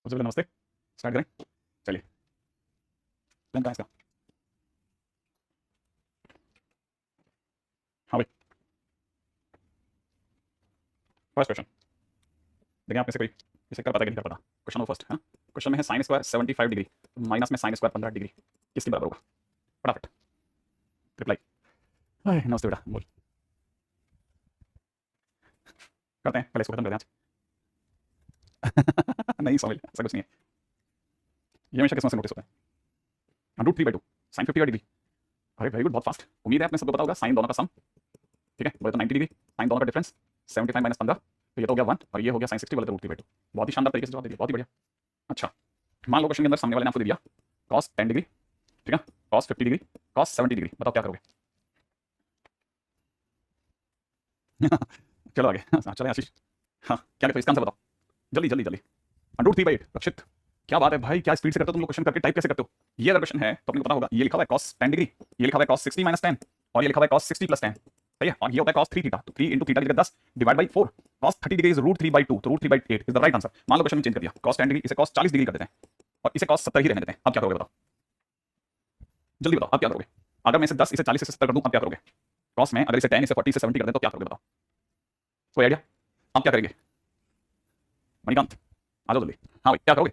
सबसे पहले नमस्ते, स्टार्ट करें। चलिए, प्लान कहाँ है इसका? हाँ भाई, फर्स्ट क्वेश्चन देखिए, आप में से कोई इसे कर पाता है कि नहीं कर पाता? क्वेश्चन नंबर फर्स्ट है। क्वेश्चन में है साइन स्क्वायर 75 डिग्री माइनस में साइन स्क्वायर 15 डिग्री किसके बराबर होगा? फटाफट रिप्लाई। नमस्ते बेटा, बोल। करते हैं, पहले इसको खत्म करते हैं आज। नहीं समझ, ऐसा कुछ नहीं है। ये हमेशा किस्मत से नोटिस होता है। √3/2 साइन 50 डिग्री। अरे वेरी गुड, बहुत फास्ट। उम्मीद है आपने सबको पता होगा साइन दोनों का सम। ठीक है, बोले तो 90 डिग्री, साइन दोनों का डिफरेंस 75 माइनस 15, तो ये तो हो गया 1 और ये हो गया साइन 60, बोले तो √3/2। बहुत ही शानदार तरीके से जवाब दे दिया, बहुत ही बढ़िया। अच्छा, मान लो क्वेश्चन के अंदर सामने वाले ने आपको दे दिया cos 10 डिग्री, ठीक है, cos 50 डिग्री, cos 70 डिग्री, बताओ क्या करोगे? चलो आगे। चलो आशीष, हाँ क्या कहते हो, इसका आंसर बताओ जल्दी जल्दी जल्दी। √3/8। रक्षित, क्या बात है भाई, क्या स्पीड से करते हो तुम लोग क्वेश्चन करके, टाइप कैसे करते हो? ये अगर क्वेश्चन है तो अपने को पता होगा, ये लिखा हुआ है cos 10 डिग्री, ये लिखा हुआ है cos 60 - 10 और ये लिखा हुआ है cos 60 + 10, सही है। और ये होता है cos 3 थीटा, तो 3 × थीटा की जगह 10 / 4, cos 30 डिग्री इज √3/2, तो √3/8 इज द राइट आंसर। मान लो क्वेश्चन में चेंज कर दिया, cos 10 डिग्री इसे cos 40 डिग्री कर देते हैं और इसे cos 70 ही रहने देते हैं। अब क्या करोगे बताओ, जल्दी बताओ, अब क्या करोगे? अगर मैं इसे 10 इसे 40 इसे 70 कर दूं, अब क्या करोगे? cos में अगर इसे 10 इसे 40 इसे 70 कर दें तो क्या करोगे बताओ? कोई आइडिया? अब क्या करेंगे मणिकांत, आ जाओ जल्दी। हाँ भाई, क्या करोगे,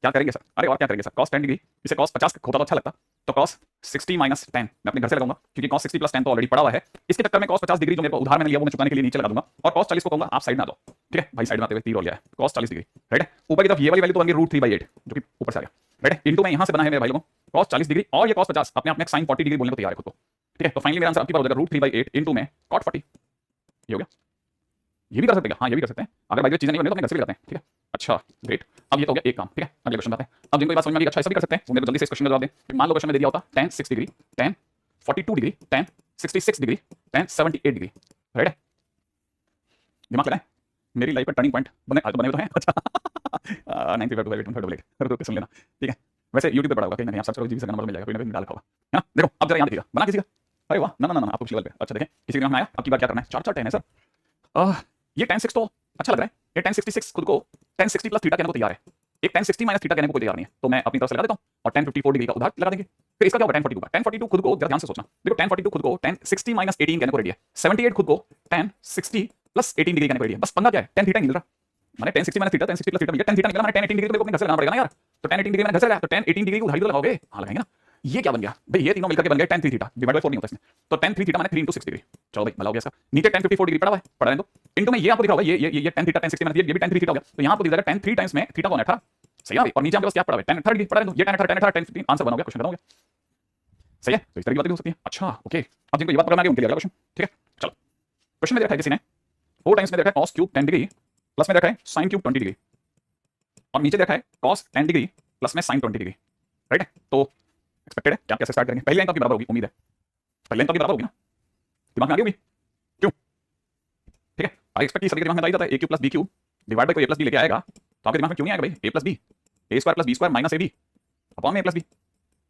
क्या करेंगे सर? अरे और क्या करेंगे सर? cos 10 डिग्री इसे cos 50 होता तो अच्छा लगता, तो cos 60 - 10 मैं अपने घर से लगाऊंगा, क्योंकि cos 60 + 10 तो ऑलरेडी पड़ा हुआ है। इसके चक्कर में cos 50 डिग्री जो मेरे को उधार मैंने लिया वो मैं चुकाने के लिए नीचे लगा दूंगा, और cos 40 को कहूंगा आप साइड में आ जाओ। ठीक है भाई, साइड में आते हुए तीर हो गया है, cos 40 डिग्री, राइट है। ऊपर की तरफ ये वाली वैल्यू तो बन गई √3/8 जो कि ऊपर से आ गया, राइट है। इंटू में यहां से बना है मेरे भाई लोगों cos 40 डिग्री और ये cos 50 अपने आप में sin 40 डिग्री बोलने को तैयार है खुद को। ठीक है, तो फाइनली मेरा आंसर आपकी बार हो जाएगा √3/8 इंटू में cot 40। ये हो गया, ये भी कर सकते हैं, हाँ ये भी कर सकते हैं। अगर भाई चीजें नहीं बने तो अपने घर से भी करते हैं। ठीक है, अच्छा ग्रेट। अब ये तो हो गया एक काम, ठीक है। अगले क्वेश्चन आते हैं। अब जिनको ये बात समझ में आ गई, अच्छा ऐसा भी कर सकते हैं, वो मेरे को जल्दी से इस क्वेश्चन का जवाब दें। मान लो क्वेश्चन में दे दिया होता tan 6 degree, tan 42 degree, tan 66 degree, tan 78 degree, right है। दिमाग लगाएं, मेरी लाइफ का टर्निंग पॉइंट बने तो बने तो हैं। अच्छा 9 सुन लेना, ठीक है। वैसे यूट्यूब पे पड़ा होगा कहीं ना, आप सर्च करो जीवी का नंबर मिल जाएगा, कोई ना कोई निकाल रखा होगा, है ना। देखो अब जरा याद देखिएगा, बना किसी का, अरे वाह, ना ना ना आप उस लेवल पे। अच्छा देखें, किसी का नाम आया, अब की बार क्या करना है, 4 10 है सर। ये tan 6 तो अच्छा लग रहा है, ये tan 66 खुद को tan 60 + थीटा कहने को तैयार है, एक tan 60 - थीटा कहने को कोई तैयार नहीं है, तो मैं अपनी तरफ से लगा देता हूं और tan 54 डिग्री का उधार लगा देंगे। फिर इसका क्या होगा tan 42 का? tan 42 खुद को जरा ध्यान से सोचना, देखो tan 42 खुद को tan 60 - 18 कहने को रेडी है, 78 खुद को tan 60 + 18 डिग्री कहने को रेडी है। बस पंगा क्या है, tan थीटा नहीं मिल रहा, मैंने tan 60 - थीटा, tan 60 + थीटा मिल गया, tan थीटा निकला, मैंने tan 18 डिग्री तो मेरे को अपने घर से लगाना पड़ेगा ना यार, तो tan 18 डिग्री मैंने घर से लगाया, तो tan 18 डिग्री को उधारी तो लगाओगे, हां लगाएंगे ना। ये क्या बन गया भाई, ये तीनों मिलकर के बन गए tan 3 थीटा, डिवाइड बाय 4 नहीं होता इसमें, तो tan 3 थीटा मैंने 3 × 6 डिग्री। चलो भाई भला हो गया इसका। नीचे tan 54 डिग्री पड़ा हुआ है, पड़ा है तो इनटू में ये आपको दिख रहा होगा, ये tan थीटा tan 60 मैंने ये भी tan 3 थीटा हो गया, तो यहां आपको दिख जाएगा tan 3 टाइम्स में थीटा कौन है 18, सही है भाई। और नीचे आपके पास क्या पड़ा है tan 18 डिग्री पड़ा है, तो ये tan 18 tan 18 tan 15 आंसर बन हो गया, क्वेश्चन खत्म हो गया, सही है। तो इस तरह की बातें भी हो सकती है। अच्छा ओके, अब जिनको ये बात पकड़ में आ गई उनके लिए अगला क्वेश्चन, ठीक है। चलो क्वेश्चन में देखा है किसी ने 4 टाइम्स में देखा है cos³ 10 डिग्री प्लस में देखा है sin³ 20 डिग्री और नीचे देखा है cos 10 डिग्री प्लस में sin 20 डिग्री, राइट है। तो एक्सपेक्टेड है क्या, कैसे स्टार्ट करेंगे? पहली लाइन तो आपकी बराबर होगी, उम्मीद है पहली लाइन तो आपकी बराबर होगी ना, दिमाग में आ गई होगी, क्यों? ठीक है, आई एक्सपेक्ट सभी के दिमाग में आ जाता है a³ + b³ डिवाइड बाय कोई a + b लेके आएगा, तो आपके दिमाग में क्यों नहीं आएगा भाई a + b, a² + b² - ab upon में a + b,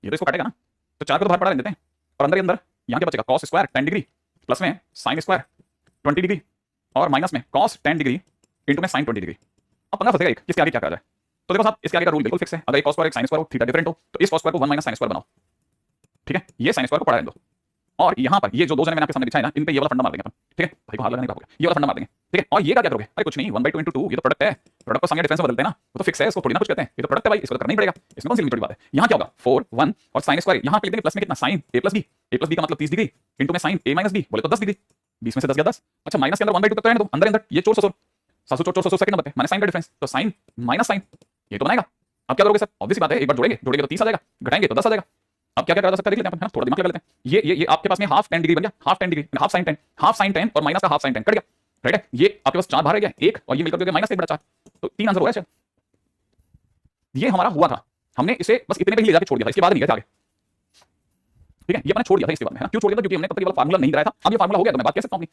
ये तो इसको काटेगा ना, तो 4 को तो बाहर पड़ा रहने देते हैं और अंदर ही अंदर यहाँ क्या बचेगा, cos² 10 डिग्री प्लस में sin² 20 डिग्री और माइनस में cos 10 डिग्री इंटू में sin 20 डिग्री। अब पंगा फंसेगा एक, किसके आगे क्या करा जाए? तो देखो साहब, इसके आगे का रूल बिल्कुल फिक्स है, अगर एक cos² एक sin² हो, थीटा डिफरेंट हो, तो इस cos² को 1 - sin² बनाओ, ठीक है, ये sin² को पढ़ा रहने दो, और यहाँ पर ये जो दो जने मैंने आपके सामने दिखाया ना, इन पे ये वाला फंडा मार देंगे अपन, ठीक है भाई को हाथ लगाने का हो गया, ये वाला फंडा मार देंगे, ठीक है। और ये क्या करोगे, अरे कुछ नहीं, 1/2 × 2 ये तो प्रोडक्ट है, प्रोडक्ट को साइन डिफरेंस में बदलते हैं ना, वो तो फिक्स है, इसको थोड़ी ना कुछ कहते हैं, ये तो प्रोडक्ट है भाई, इसको तो करना ही पड़ेगा, इसमें कौन सी लिमिटेड बात है। यहाँ क्या होगा 4 1 और sin² यहाँ पे लिख देंगे प्लस में कितना sin a + b का मतलब 30 डिग्री इंटू में sin a - b बोले तो 10 डिग्री, 20 में से 10 गया 10। अच्छा माइनस के अंदर 1/2 तक तो रहने दो, अंदर अंदर ये चोर ससुर सासू चोर चोर ससुर सेकंड नंबर पे माने sin का डिफरेंस, तो sin - sin ये तो बनाएगा। अब क्या करोगे सर, ऑब्वियस बात है, एक बार जोड़ेंगे तो 30 आ जाएगा, घटाएंगे तो 10 आ जाएगा। अब क्या क्या करा जा सकता है देख लेते हैं अपन, थोड़ा दिमाग लगा लेते हैं। ये आपके पास में हाफ 10 डिग्री बन गया, हाफ 10 डिग्री हाफ sin 10 और माइनस का हाफ sin 10 कट गया, राइट है। ये आपके पास 4 बाहर रह गया, एक और ये मिलकर हो गया -1 बटा 4, तो 3 आंसर हो गया। ये हमारा हुआ था, हमने इसे बस इतने पे ही ले जाके छोड़ दिया था, इसके बाद नहीं गए थे आगे, ठीक है। ये अपने छोड़ दिया था इसके बाद में, है ना। क्यों छोड़ दिया था, क्योंकि हमने तब तक ये वाला फार्मूला नहीं कराया था, अब ये फार्मूला हो गया तो मैं बात कह सकता हूं, है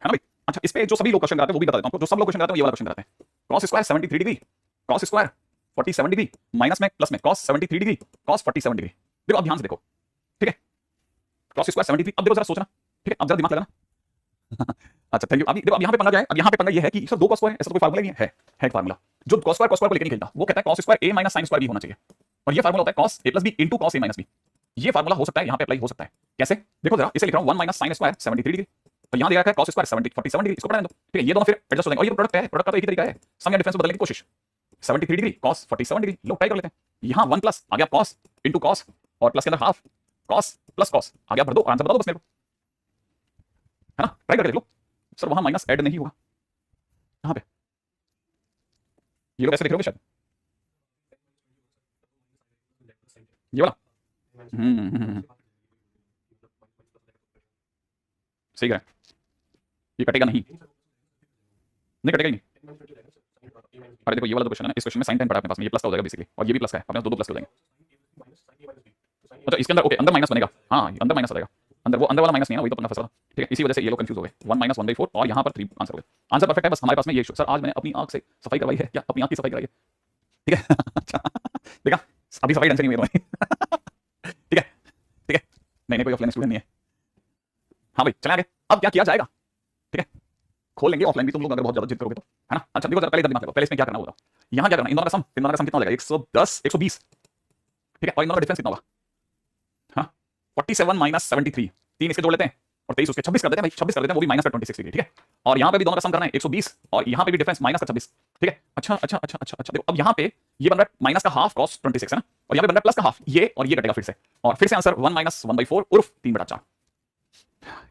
ना भाई। अच्छा इस पे जो सभी लोग क्वेश्चन कराते हैं वो भी बता देता हूं आपको, जो सब लोग क्वेश्चन कराते हैं ये वाला क्वेश्चन कराते हैं, cos² 73 degree, cos² 47 degree minus में प्लस में cos 73 डिग्री cos 47 डिग्री। देखो अब ध्यान से देखो, ठीक है, cos² 73, अब देखो जरा सोचना, ठीक है, अब जरा दिमाग लगाना। अच्छा थैंक यू। अब देखो अब यहाँ पे पंगा क्या है, अब यहाँ पे पंगा ये है कि सर 2 cos² है, ऐसा तो कोई फार्मूला नहीं है, है एक फार्मूला, जो cos स्क्वायर को लेकर नहीं खेलता वो कहता है cos square a minus sin square b होना चाहिए, और ये फार्मूला होता है cos a plus b into cos a minus b। ये फार्मूला हो सकता है यहाँ पे अप्लाई हो सकता है। कैसे देखो जरा, इसे लिख रहा हूँ 1 माइनस sin स्क्वायर 73 डिग्री, और यहाँ दिया है cos स्क्वायर 47 डिग्री, इसको पढ़ने दो, ठीक है। ये दोनों फिर एडजस्ट हो जाएंगे, और ये प्रोडक्ट है, प्रोडक्ट का तो एक ही तरीका है, सम या डिफरेंस बदलने की कोशिश। 73 डिग्री cos 47 डिग्री, लो ट्राई कर लेते हैं। यहाँ 1 प्लस आ गया cos इंटू cos, और प्लस के अंदर हाफ cos प्लस cos आ गया, भर दो, आंसर बता दो बस मेरे को, है ना। ट्राई करके देख लो सर, वहां माइनस ऐड नहीं होगा, कहां पे ये लोग ऐसे लिख रहे होंगे शायद, ये वाला सही कह रहा है, ये कटेगा नहीं, नहीं कटेगा ही नहीं। अरे देखो ये वाला तो क्वेश्चन है ना, इस क्वेश्चन में साइन टाइम पड़ा अपने पास में, ये प्लस का हो जाएगा बेसिकली, और ये भी प्लस का है, अपने दो प्लस हो जाएंगे। अच्छा इसके अंदर ओके, अंदर माइनस बनेगा, हाँ अंदर माइनस आ जाएगा, अंदर वो अंदर वाला माइनस नहीं है ना, वही तो अपना फंसा था, ठीक है। इसी वजह से ये लोग कंफ्यूज हो गए, 1 माइनस 1/4 और यहाँ पर 3 आंसर हो गए। आंसर परफेक्ट है, बस हमारे पास में ये इशू, सर आज मैंने अपनी आंख से सफाई करवाई है, क्या अपनी आंख की सफाई कराई है, ठीक है। अच्छा देखा, अभी सफाई ढंग से नहीं हुई तुम्हारी, ठीक है ठीक है, नहीं कोई ऑफलाइन स्टूडेंट नहीं है। हाँ भाई चले आगे, अब क्या किया जाएगा, ठीक है खोल लेंगे ऑफलाइन भी तुम लोग अगर बहुत ज्यादा जिद करोगे तो, है ना। अच्छा देखो जरा पहले दिमाग लगाओ, पहले इसमें क्या करना होगा, यहाँ क्या करना, इन दोनों का सम, इन दोनों का सम कितना हो जाएगा 110 120, ठीक है, और इन दोनों का डिफरेंस कितना होगा, हाँ 47 माइनस 73, 3 इसके जोड़ लेते हैं और 23 उसके 26 कर देते हैं भाई, 26 कर देते हैं, वो भी माइनस का 26 डिग्री, ठीक है। और यहाँ पे भी दोनों का सम करना है 120, और यहाँ पे भी डिफरेंस माइनस का 26, ठीक है। अच्छा अच्छा अच्छा अच्छा अच्छा देखो, अब यहाँ पे ये बन रहा है माइनस का हाफ cos 26 है ना, और यहाँ पे बन रहा है प्लस का हाफ, ये और ये कटेगा फिर से, और फिर से आंसर 1 माइनस 1/4 उर्फ 3/4,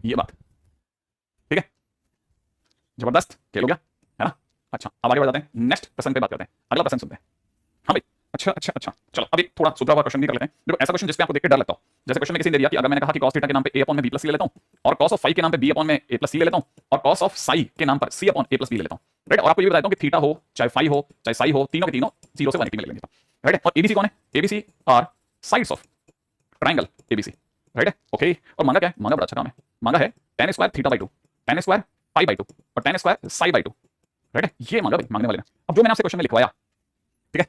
ये बात, ठीक है। जबरदस्त खेल हो गया, है ना। अच्छा अब आगे बढ़ जाते हैं, नेक्स्ट प्रश्न पे बात करते हैं, अगला प्रश्न सुनते हैं। हाँ भाई अच्छा अच्छा अच्छा चलो अब एक थोड़ा सुधरा हुआ क्वेश्चन भी कर लेते हैं। देखो ऐसा क्वेश्चन जिसपे आपको देख के डर लगता हो, जैसे क्वेश्चन में किसी ने दे दिया कि अगर मैंने कहा कि cos थीटा के नाम पे a अपॉन में b प्लस c ले लेता हूं, और cos ऑफ फाई के नाम पे b अपॉन में a प्लस c ले लेता हूं, और cos ऑफ साई के नाम पर c upon a plus b ले लेता हूं, राइट। और आपको ये बताता हूं कि थीटा हो चाहे फाई हो चाहे साई हो, तीनों के तीनों 0 से 180 में ले लेंगे, राइट। और abc कौन है, abc are sides of triangle abc, right है, ओके। और मांगा क्या है, मांगा बड़ा अच्छा काम है, मांगा है tan square theta by 2, tan square pi by 2 और tan square psi by 2, right है, ये मांगा भाई मांगने वाले ने। अब जो मैंने आपसे क्वेश्चन में लिखवाया, ठीक है,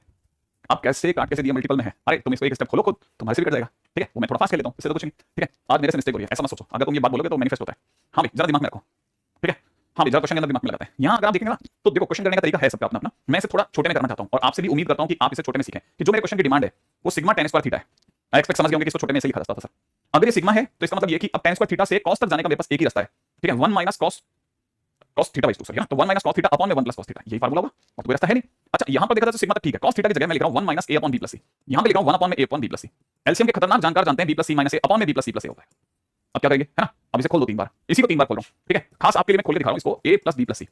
आप कैसे काट कैसे दिया मल्टीपल में है, अरे तुम इसको एक स्टेप खोलो खुद, तुम्हारे से भी कट जाएगा, ठीक है। वो मैं थोड़ा फास्ट खेल लेता हूं, इससे तो कुछ नहीं, ठीक है। आज मेरे से मिस्टेक हो रही है ऐसा मत सोचो, अगर तुम ये बात बोलोगे तो मैनिफेस्ट होता है। हाँ भाई जरा दिमाग में रखो, ठीक है। हाँ भाई जरा क्वेश्चन के अंदर दिमाग में लगाते हैं। यहाँ अगर आप देखेंगे ना तो देखो क्वेश्चन करने का तरीका है सबका अपना अपना, मैं इसे थोड़ा छोटे में करना चाहता हूँ, और आपसे भी उम्मीद करता हूँ कि आप इसे छोटे में सीखें, कि जो मेरे क्वेश्चन की डिमांड है वो सिग्मा tan स्क्वायर थीटा है। आई एक्सपेक्ट समझ गए होंगे कि इसको छोटे में से लिखा जाता था सर। अगर ये सिग्मा है तो इसका मतलब ये कि अब tan स्क्वायर थीटा से cos तक जाने का मेरे पास एक ही रास्ता है, ठीक है, 1 minus cos theta by 2 sir, तो 1 माइनस cos थीटा अपॉन में 1 प्लस cos थीटा, यही फार्मूला होगा, और कोई रास्ता है नहीं। अच्छा यहाँ पर देखा जाए तो सिग्मा तक ठीक है, cos थीटा की जगह मैं लिख रहा हूँ 1 minus a upon b plus c, यहाँ पे लिख रहा हूँ 1 अपॉन में a upon b plus c। LCM के खतरनाक जानकार जानते हैं b plus c minus a upon में b plus c plus a होता है। अब क्या करेंगे, है ना, अब इसे खोल दो 3 बार, इसी को 3 बार खोल रहा हूँ, ठीक है, खास आपके लिए मैं खोल के दिखा रहा हूँ इसको, a plus b plus c।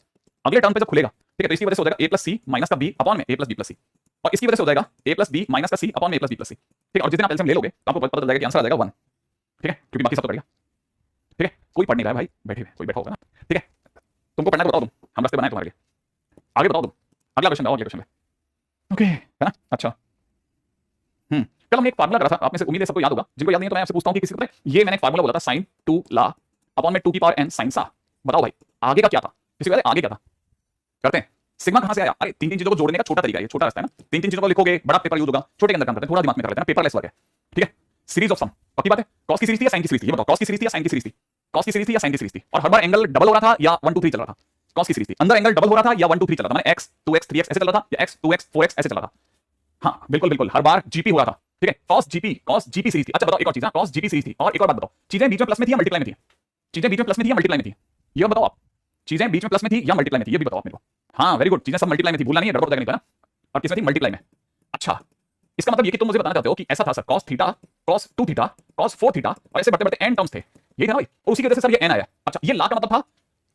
अगले टर्म पे जब खुलेगा, ठीक है, तो इसकी वजह से हो जाएगा a प्लस c माइनस का b अपॉन में a plus b plus c, और इसकी वजह से हो जाएगा a प्लस b माइनस का c अपॉन में a plus b plus c, ठीक है। और जिस दिन आप एलसीएम ले लोगे तो आपको पता चल जाएगा कि आंसर आ जाएगा 1, ठीक है, क्योंकि बाकी सब तो बढ़िया, ठीक है। कोई पढ़ नहीं रहा है भाई, बैठे हुए कोई बैठा होगा ना, ठीक है। तुमको पढ़ना तो बताओ, तुम हम रास्ते बनाए तुम्हारे लिए, आगे बताओ तुम, अगला क्वेश्चन, अगले क्वेश्चन पे, ओके, है ना। अच्छा कल हमने एक फार्मूला करा था, आप में से उम्मीद है सबको याद होगा, जिनको याद नहीं है तो मैं आपसे पूछता हूं कि किसी को पता है, ये मैंने एक फार्मूला बोला था sin 2 ला अपॉन में 2 की पावर n sin सा, बताओ भाई आगे का क्या था, किसी को याद है आगे क्या था, करते हैं। सिग्मा कहां से आया, अरे तीन चीजों को जोड़ने का छोटा तरीका है, ये छोटा रास्ता है ना, तीन चीजों को लिखोगे बड़ा पेपर यूज होगा, छोटे के अंदर काम करते हैं, थोड़ा दिमाग में कर लेते हैं, पेपरलेस वर्क है, ठीक है। सीरीज ऑफ सम, पक्की बात है, cos की सीरीज थी या sin की सीरीज थी, ये बताओ, cos की सीरीज थी या sin की सीरीज थी, cos की सीरीज थी या sin की सीरीज थी, और हर बार एंगल डबल हो रहा था या 1 2 3 चल रहा था, cos की सीरीज थी, अंदर एंगल डबल हो रहा था या 1 2 3 चल रहा था, माने x 2x 3x ऐसे चल रहा था या x 2x 4x ऐसे चल रहा था, हाँ बिल्कुल बिल्कुल, हर बार जीपी हुआ था, ठीक है, cos जीपी सीरीज थी। अच्छा बताओ एक और चीज, cos जीपी सीरीज थी, और एक और बात बताओ, चीजें बीच में प्लस में थी या मल्टीप्लाई में थी, चीजें बीच में प्लस में थी या मल्टीप्लाई में थी, ये बताओ आप, चीजें बीच में प्लस में थी या मल्टीप्लाई में थी, ये भी बताओ आप मेरे को। हाँ वेरी गुड, चीजें सब मल्टीप्लाई में थी, भूलना नहीं है, गड़बड़ हो जाएगा नहीं तो, है ना। और किसमें थी, मल्टीप्लाई में। अच्छा इसका मतलब ये कि तुम मुझे बताना चाहते हो कि ऐसा था sir, cos theta cos 2 theta cos 4 theta, और ऐसे बढ़ते बढ़ते n टर्म्स थे, यही था ना भाई, और उसी की वजह से सर ये n आया। अच्छा ये ला का मतलब था,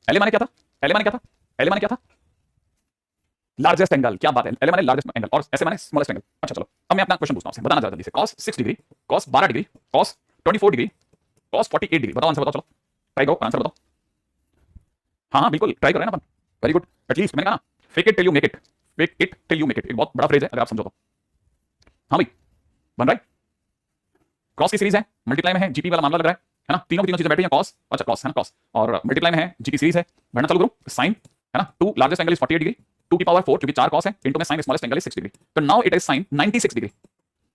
एल माने क्या था, एल माने क्या था, एल माने क्या था, लार्जेस्ट एंगल, क्या बात है, एल माने लार्जेस्ट एंगल और ऐसे माने स्मॉलेस्ट एंगल। अच्छा चलो अब मैं अपना क्वेश्चन पूछता हूं आपसे, बताना जरा जल्दी से, cos 6 degree cos 12 degree cos 24 degree cos 48 degree, बताओ आंसर बताओ, चलो ट्राई करो आंसर बताओ। हाँ बिल्कुल ट्राई कर रहे हैं ना अपन, वेरी गुड, एटलीस्ट मैंने कहा fake it till you make it, fake it till you make it, एक बहुत बड़ा फ्रेज है अगर आप समझो तो। हाँ भाई बन रहा है, क्रॉस की सीरीज है, मल्टीप्लाई में है, जीपी वाला मामला लग रहा है ना, तीनों की तीनों चीजें बैठी हैं, कॉस, अच्छा कॉस है ना, कॉस और मल्टीप्लाई में है, जीपी सीरीज है, बढ़ना चालू करूं, साइन है ना, 2 लार्जेस्ट एंगल इज 48 डिग्री, 2 की पावर 4 क्योंकि 4 कॉस है, इनटू में sine smallest angle is 6 degree, तो now it is sine 96 degree,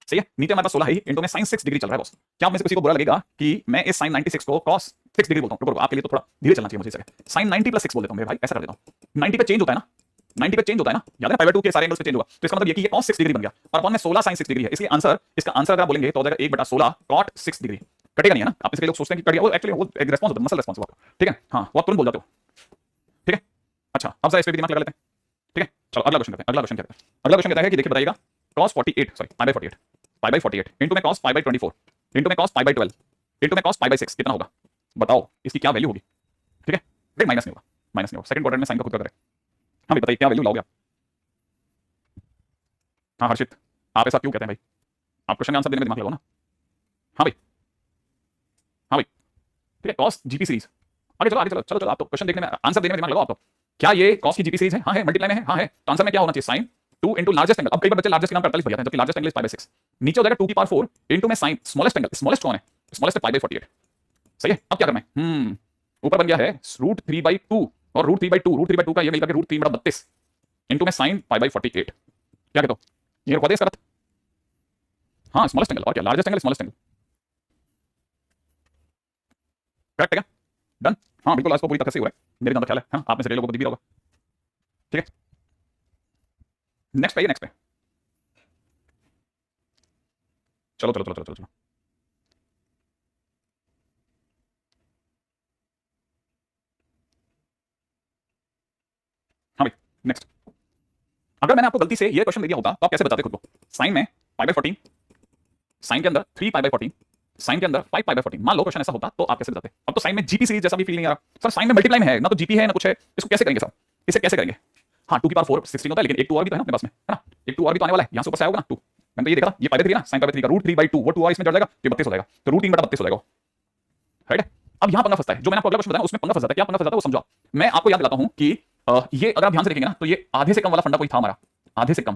सही है। नीचे हमारे पास 16 है, इनटू में साइन 6 डिग्री चल रहा है बॉस। क्या आप में से किसी को बुरा लगेगा कि मैं इस साइन 96 को cos 6 डिग्री बोलता हूं, रुको आपके लिए तो थोड़ा धीरे चलना चाहिए मुझे, साइन 90 प्लस 6 बोल देता हूं मैं भाई, ऐसा कर देता हूं, 90 पे चेंज होता है ना, 90 पे चेंज होता है ना, याद है पाई बाय 2 के सारे एंगल्स पे चेंज हुआ, तो इसका मतलब ये कि ये cos 6 डिग्री बन गया और अपॉन में 16 sin 6 डिग्री है, इसलिए आंसर, इसका आंसर अगर आप बोलेंगे तो हो जाएगा 1/16 cot 6 डिग्री। कटेगा नहीं है ना, आप इसके लोग सोचते हैं कि कट गया, वो एक्चुअली वो एक रिस्पांस होता है, मसल रिस्पांस होता है, ठीक है, हां वो आप तुरंत बोल जाते हो, ठीक है। अच्छा अब जरा इस पे भी दिमाग लगा लेते हैं, ठीक है। चलो अगला क्वेश्चन करते हैं। अगला क्वेश्चन क्या है, अगला क्वेश्चन कहता है कि देखिए बताइएगा cos 48 sorry pi by 48 pi by 48 into में cos पाई बाय 24 इनटू में cos पाई बाय 12 इनटू में cos पाई बाय 6 कितना होगा, बताओ इसकी क्या वैल्यू होगी, ठीक है। देख माइनस नहीं होगा, माइनस नहीं होगा, सेकंड क्वाड्रेंट में साइन का खुद का करें। हाँ भाई बताइए क्या वैल्यू लाओगे आप। हाँ हर्षित आप ऐसा क्यों कहते हैं भाई, आप क्वेश्चन का आंसर देने में दिमाग लगाओ ना। हाँ भाई, हाँ भाई, ठीक है cos जीपी सीरीज, आगे चलो आगे चलो चलो चलो, आप तो क्वेश्चन देखने में आंसर देने में दिमाग लगाओ आप तो। क्या ये cos की जीपी सीरीज है, हाँ है, मल्टीप्लाई में है, हाँ है, तो आंसर में क्या होना चाहिए sin 2 into लार्जेस्ट एंगल। अब कई बार बच्चे लार्जेस्ट के नाम 48 भर जाते हैं, जबकि largest angle is pi by 6, नीचे हो जाएगा 2 की पावर 4 इनटू में sin स्मॉलेस्ट एंगल, स्मॉलेस्ट कौन है, स्मॉलेस्ट है पाई बाय 48, सही है। अब क्या करना है, ऊपर बन गया है √3/2 और √3/2 का ये मिलकर के √3/32 इनटू में sin पाई बाय 48, क्या कहते हो, ये रुकवा दे इसका अर्थ। हाँ स्मॉलेस्ट एंगल और क्या, largest angle smallest angle, correct है क्या, डन। हाँ बिल्कुल आज को पूरी तरह से हो रहा है, मेरे जहाँ तक ख्याल है, हाँ आप में से लोगों को दिख भी रहा होगा, ठीक है। नेक्स्ट पे, नेक्स्ट पे, चलो चलो चलो चलो चलो चलो, हाँ भाई नेक्स्ट। अगर मैंने आपको गलती से ये क्वेश्चन दे दिया होता तो आप कैसे बताते खुद को, साइन में पाई बाय 14, साइन के अंदर 3 पाई बाय 14, साइन के अंदर 5 पाई बाय 14, मान लो क्वेश्चन ऐसा होता तो आप कैसे बताते। अब तो साइन में जीपी सीरीज जैसा भी फील नहीं आ रहा सर, साइन में मल्टीप्लाई में है ना, तो जीपी है ना कुछ है, इसको कैसे करेंगे सर, इसे कैसे करेंगे। हाँ 2 की पावर 4 16 होता है, लेकिन एक 2 और भी तो है ना अपने पास में, है ना, एक 2 और भी तो आने वाला है, यहाँ से ऊपर से आएगा ना 2, मैंने तो ये देखा था, ये पाई बाय 3 ना, साइन पाई बाय 3 का √3/2 वो 2 और इसमें जुड़ जाएगा तो 32 हो जाएगा, तो √3/32 हो जाएगा, राइट है। अब यहाँ पंगा फंसता है, जो मैंने आपको अगला क्वेश्चन बताया उसमें पंगा फंस जाता है, क्या पंगा फंस जाता है वो समझो। मैं आपको याद दिलाता हूँ कि ये अगर आप ध्यान से देखेंगे ना तो ये आधे से कम वाला फंडा कोई था हमारा, आधे से कम,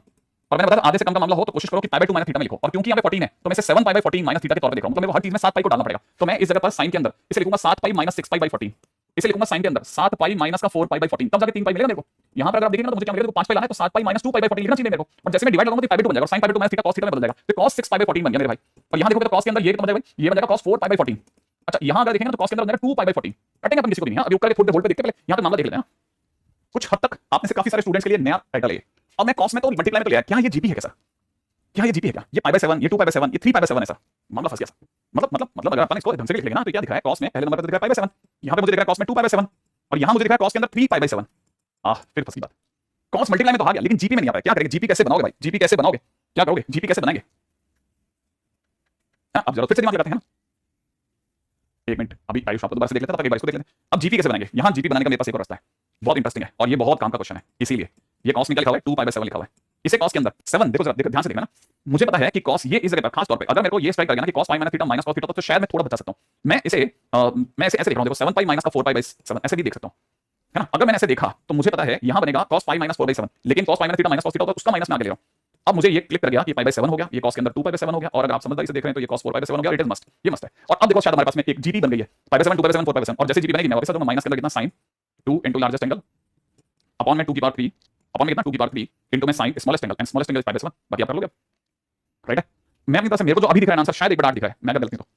और मैंने बताया आधे से कम का मामला हो तो कोशिश करो कि पाई बाय 2 माइनस थीटा में लिखो, और क्योंकि यहाँ पे 14 है तो मैं इसे 7 पाई बाय 14 माइनस थीटा के तौर पे देख रहा हूँ, मतलब मेरे को हर चीज में 7 पाई को डालना पड़ेगा, तो मैं इस जगह पर साइन के अंदर इसे लिखूंगा 7 पाई माइनस 6 पाई बाय 14, इसे लिखूंगा साइन के अंदर 7 पाई माइनस का 4 पाई बाय 14, तब जाके 3 पाई मिलेगा मेरे को। यहाँ पर अगर आप देखेंगे तो मुझे क्या मिलेगा, 5 पाई लाना है तो 7 पाई माइनस 2 पाई बाय 14 लिखना चाहिए मेरे को, और जैसे मैं डिवाइड करूंगा तो पाई बाय 2 बन जाएगा, और sine pi by 2 minus theta cos theta में बदल जाएगा, तो cos 6 पाई बाय 14 बन गया मेरे भाई। और यहाँ देखोगे तो cos के अंदर ये कितना बन जाएगा, ये बन जाएगा cos 4 पाई बाय 14। अच्छा यहाँ अगर देखेंगे तो cos के अंदर बन जाएगा 2 पाई बाय 14, कटेंगे अपन किसी को भी नहीं, अभी ऊपर के थोड़े वोल्ट पे देखते, पहले यहाँ पे मामला देख लेते हैं। कुछ हद तक आप में से काफी सारे स्टूडेंट्स के लिए नया टाइटल है, अब मैं cos में तो मल्टीप्लाई में तो लिया, क्या ये जीपी है क्या सर, क्या ये जीपी है क्या, ये पाई बाय 7, ये 2 पाई बाय 7, ये 3 पाई बाय 7 है सर, मामला फंस गया सर। मतलब अगर अपन इसको ढंग से लिख लेंगे ना तो क्या दिख रहा है, cos में पहले नंबर पर दिख रहा है पाई बाय 7, यहाँ पे मुझे दिख रहा है cos में 2 पाई बाय 7, और यहाँ मुझे दिख रहा है cos के अंदर 3 पाई बाय 7। फिर फंसी बात, cos मल्टीप्लाई में तो आ गया लेकिन जीपी में नहीं आ पाया, क्या करेंगे, जीपी कैसे बनाओगे भाई, जीपी कैसे बनाओगे, क्या करोगे, जीपी कैसे बनाएंगे, अब जरा फिर से दिमाग लगाते हैं ना, एक मिनट अभी आयुष आपको दोबारा से देख लेता था, एक बार इसको देख लेते हैं। अब जीपी कैसे बनाएंगे, यहाँ जीपी बनाने का मेरे पास एक और रास्ता है, बहुत इंटरेस्टिंग है और ये बहुत काम का क्वेश्चन है, इसीलिए ये cos निकल लिखा हुआ है 2 पाई बाय 7 लिखा हुआ है, इसे cos के अंदर 7 देखो जरा, देखो ध्यान से देखना ना, मुझे पता है कि cos ये इस जगह पर खास तौर पे अगर मेरे को ये स्ट्राइक कर गया ना कि cos pi minus theta minus cos theta, तो शायद मैं थोड़ा बचा सकता हूं, मैं इसे ऐसे देख रहा हूं, देखो 7 पाई माइनस का 4 पाई बाय 7 ऐसे भी देख सकता हूं, है ना। अगर मैंने ऐसे देखा तो मुझे पता है यहाँ बनेगा cos पाई माइनस 4 बाय 7, लेकिन cos pi minus theta minus cos theta होता है, उसका माइनस में आगे ले रहा हूं। अब मुझे ये क्लिक कर गया कि पाई बाय 7 हो गया, ये cos के अंदर 2 पाई बाय 7 हो गया, और अगर आप समझदारी से देख रहे हैं तो ये cos 4 पाई बाय 7 हो गया, इट इज मस्ट, ये मस्ट है। और अब देखो शायद हमारे पास में एक जीपी बन गई है, pi by 7 2 pi by 7 4 pi by 7, और जैसे जीपी बनेगी मैं वापस आ जाऊंगा माइनस के अंदर कितना sin 2 into largest angle upon में 2 की पावर 3 अपॉन में कितना 2 की पावर 3 इनटू में sin smallest angle, and smallest angle pi by 7, बाकी आप कर लोगे, राइट है। मैं अपनी तरफ से मेरे को जो अभी दिख रहा है आंसर शायद 1/8 दिख रहा है, मैं अगर गलत नहीं तो,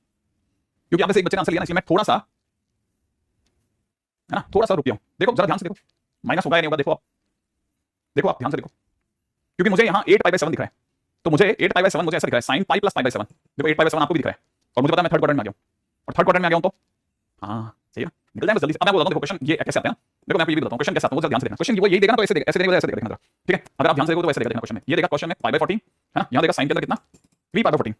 क्योंकि आपने से एक बच्चे ने आंसर लिया ना, इसलिए मैं थोड़ा सा, है ना, थोड़ा सा रुक गया हूं। देखो जरा ध्यान से देखो, माइनस होगा या नहीं होगा, देखो आप, देखो आप ध्यान से देखो, क्योंकि मुझे यहाँ 8 पाई बाय 7 दिख रहा है, तो मुझे 8 पाई बाय 7 मुझे ऐसा दिख रहा है sin pi plus pi by 7, देखो 8 पाई बाय 7 आपको भी दिख रहा है, और मुझे पता है मैं थर्ड क्वाड्रेंट में आ गया हूं, और थर्ड क्वाड्रेंट में आ गया हूं तो हाँ सही है, निकल जाएगा जल्दी से। अब मैं बोलता हूं देखो क्वेश्चन ये कैसे आते हैं ना, देखो मैं आपको ये भी बताता हूं क्वेश्चन कैसे आता है, वो जरा ध्यान से देखना, क्वेश्चन वो यही देगा ना, तो ऐसे देगा, ऐसे देगा, ऐसे देगा, ठीक है। अगर आप ध्यान से देखो तो ऐसे देगा क्वेश्चन में, ये देगा क्वेश्चन में पाई बाय 14, है ना, यहाँ देगा sin के अंदर कितना 3 पाई बाय 14,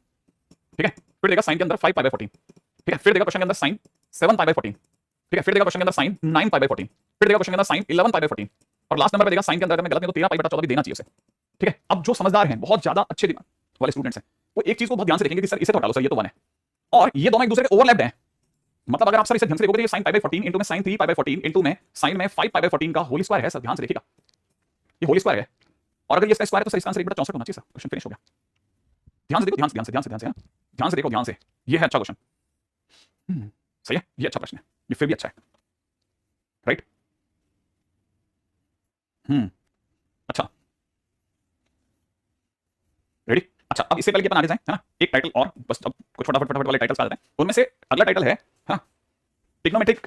ठीक है, फिर देगा sin के अंदर 5 पाई बाय 14, ठीक है, फिर देगा क्वेश्चन के अंदर sin 7 पाई बाय 14, ठीक है, फिर देगा क्वेश्चन के अंदर sin 9 पाई बाय 14, फिर देगा क्वेश्चन के अंदर sin 11 पाई बाय 14, और लास्ट नंबर पे देगा sin के अंदर, अगर मैं गलत नहीं तो 13 पाई बटा 14 भी देना चाहिए उसे, ठीक है। अब जो समझदार हैं, बहुत ज्यादा अच्छे दिमाग वाले स्टूडेंट्स हैं, वो एक चीज को बहुत ध्यान से देखेंगे कि सर इसे तो हटा लो सर, ये तो 1 है, और ये दोनों एक दूसरे के ओवरलैप्ड हैं, मतलब अगर आप सर इसे ध्यान से देखोगे तो ये sin पाई बाय 14 इनटू में sin 3 पाई बाय 14 इनटू में sin में 5 पाई बाय 14 का होल स्क्वायर है सर, ध्यान से देखिएगा, ये होल स्क्वायर है, और अगर ये इसका स्क्वायर है तो सर इसका आंसर 1/64 होना चाहिए सर, क्वेश्चन फिनिश हो गया। ध्यान से देखो, ध्यान से ध्यान से ध्यान से ध्यान से ध्यान से देखो, ध्यान से, ये है अच्छा क्वेश्चन, सही है, ये अच्छा प्रश्न है, ये फिर भी अच्छा है, राइट, अच्छा रेडी। अच्छा अब इससे पहले कि अपन आगे जाएं, है ना, एक टाइटल और बस, अब कुछ फटाफट फटाफट वाले टाइटल्स आ जाते हैं, उनमें से अगला टाइटल है trigonometric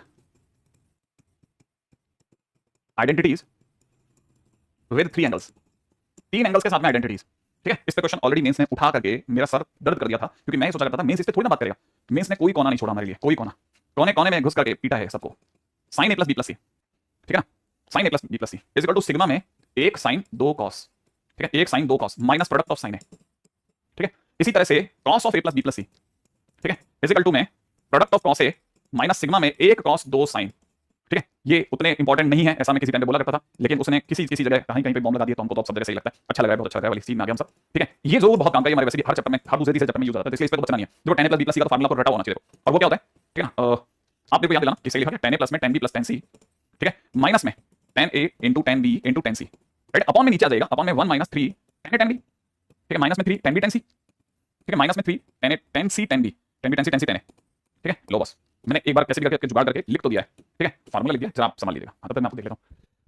identities with 3 angles, 3 angles के साथ में आइडेंटिटीज। ठीक है, इस पे क्वेश्चन ऑलरेडी मेंस ने उठा करके मेरा सर दर्द कर दिया था, क्योंकि मैं सोचा करता था मेंस इस पे थोड़ी ना बात करेगा। मेंस ने कोई कोना नहीं छोड़ा हमारे लिए, कोई कोना, कोने कोने में घुस करके पीटा है सबको। Sine a plus B plus C, ठीक है, sine a plus B plus C is equal to sigma में 1 साइन 2 कॉस, ठीक है, 1 sine 2 cos minus product of sine है। ठीक है, इसी तरह से cos of a plus B plus C, ठीक है, इज इक्वल टू में product of cos a minus sigma में 1 कॉस 2 साइन। ठीक है, ये उतने इंपॉर्टेंट नहीं है, ऐसा मैं किसी टाइम पे बोला करता था, लेकिन उसने किसी जगह कहीं कहीं पे बॉम्ब लगा दिया, तो हमको तो सब जगह सही लगता है, अच्छा लगा है, बहुत अच्छा लगा है, वाली सीन में आ गया हम सब। ठीक है, ये जरूर बहुत काम का है हमारे, वैसे भी हर चैप्टर में, हर दूसरे तीसरे चैप्टर में यूज होता है, तो इसलिए इस पे तो बचना नहीं है। देखो tan a plus b plus c का फार्मूला को रटा होना चाहिए, और वो क्या होता है, ठीक है ना, आप देखो याद दिलाना किससे लिखा है, tan a प्लस में tan b plus tan c, ठीक है, माइनस में tan a into tan b into tan c, right, upon में नीचे आ जाएगा, अपॉन में 1 minus 3 tan a tan b, ठीक है, माइनस में 3 tan b tan c, ठीक है, माइनस में 3 tan a tan c tan b, tan b tan c tan c tan a, ठीक है। लो बस मैंने एक बार कैसे भी करके जुगाड़ करके लिख तो दिया है, ठीक है, फार्मूला लिख दिया, जरा आप समझ लीजिएगा। हाँ, तो मैं आपको देख लेता हूँ।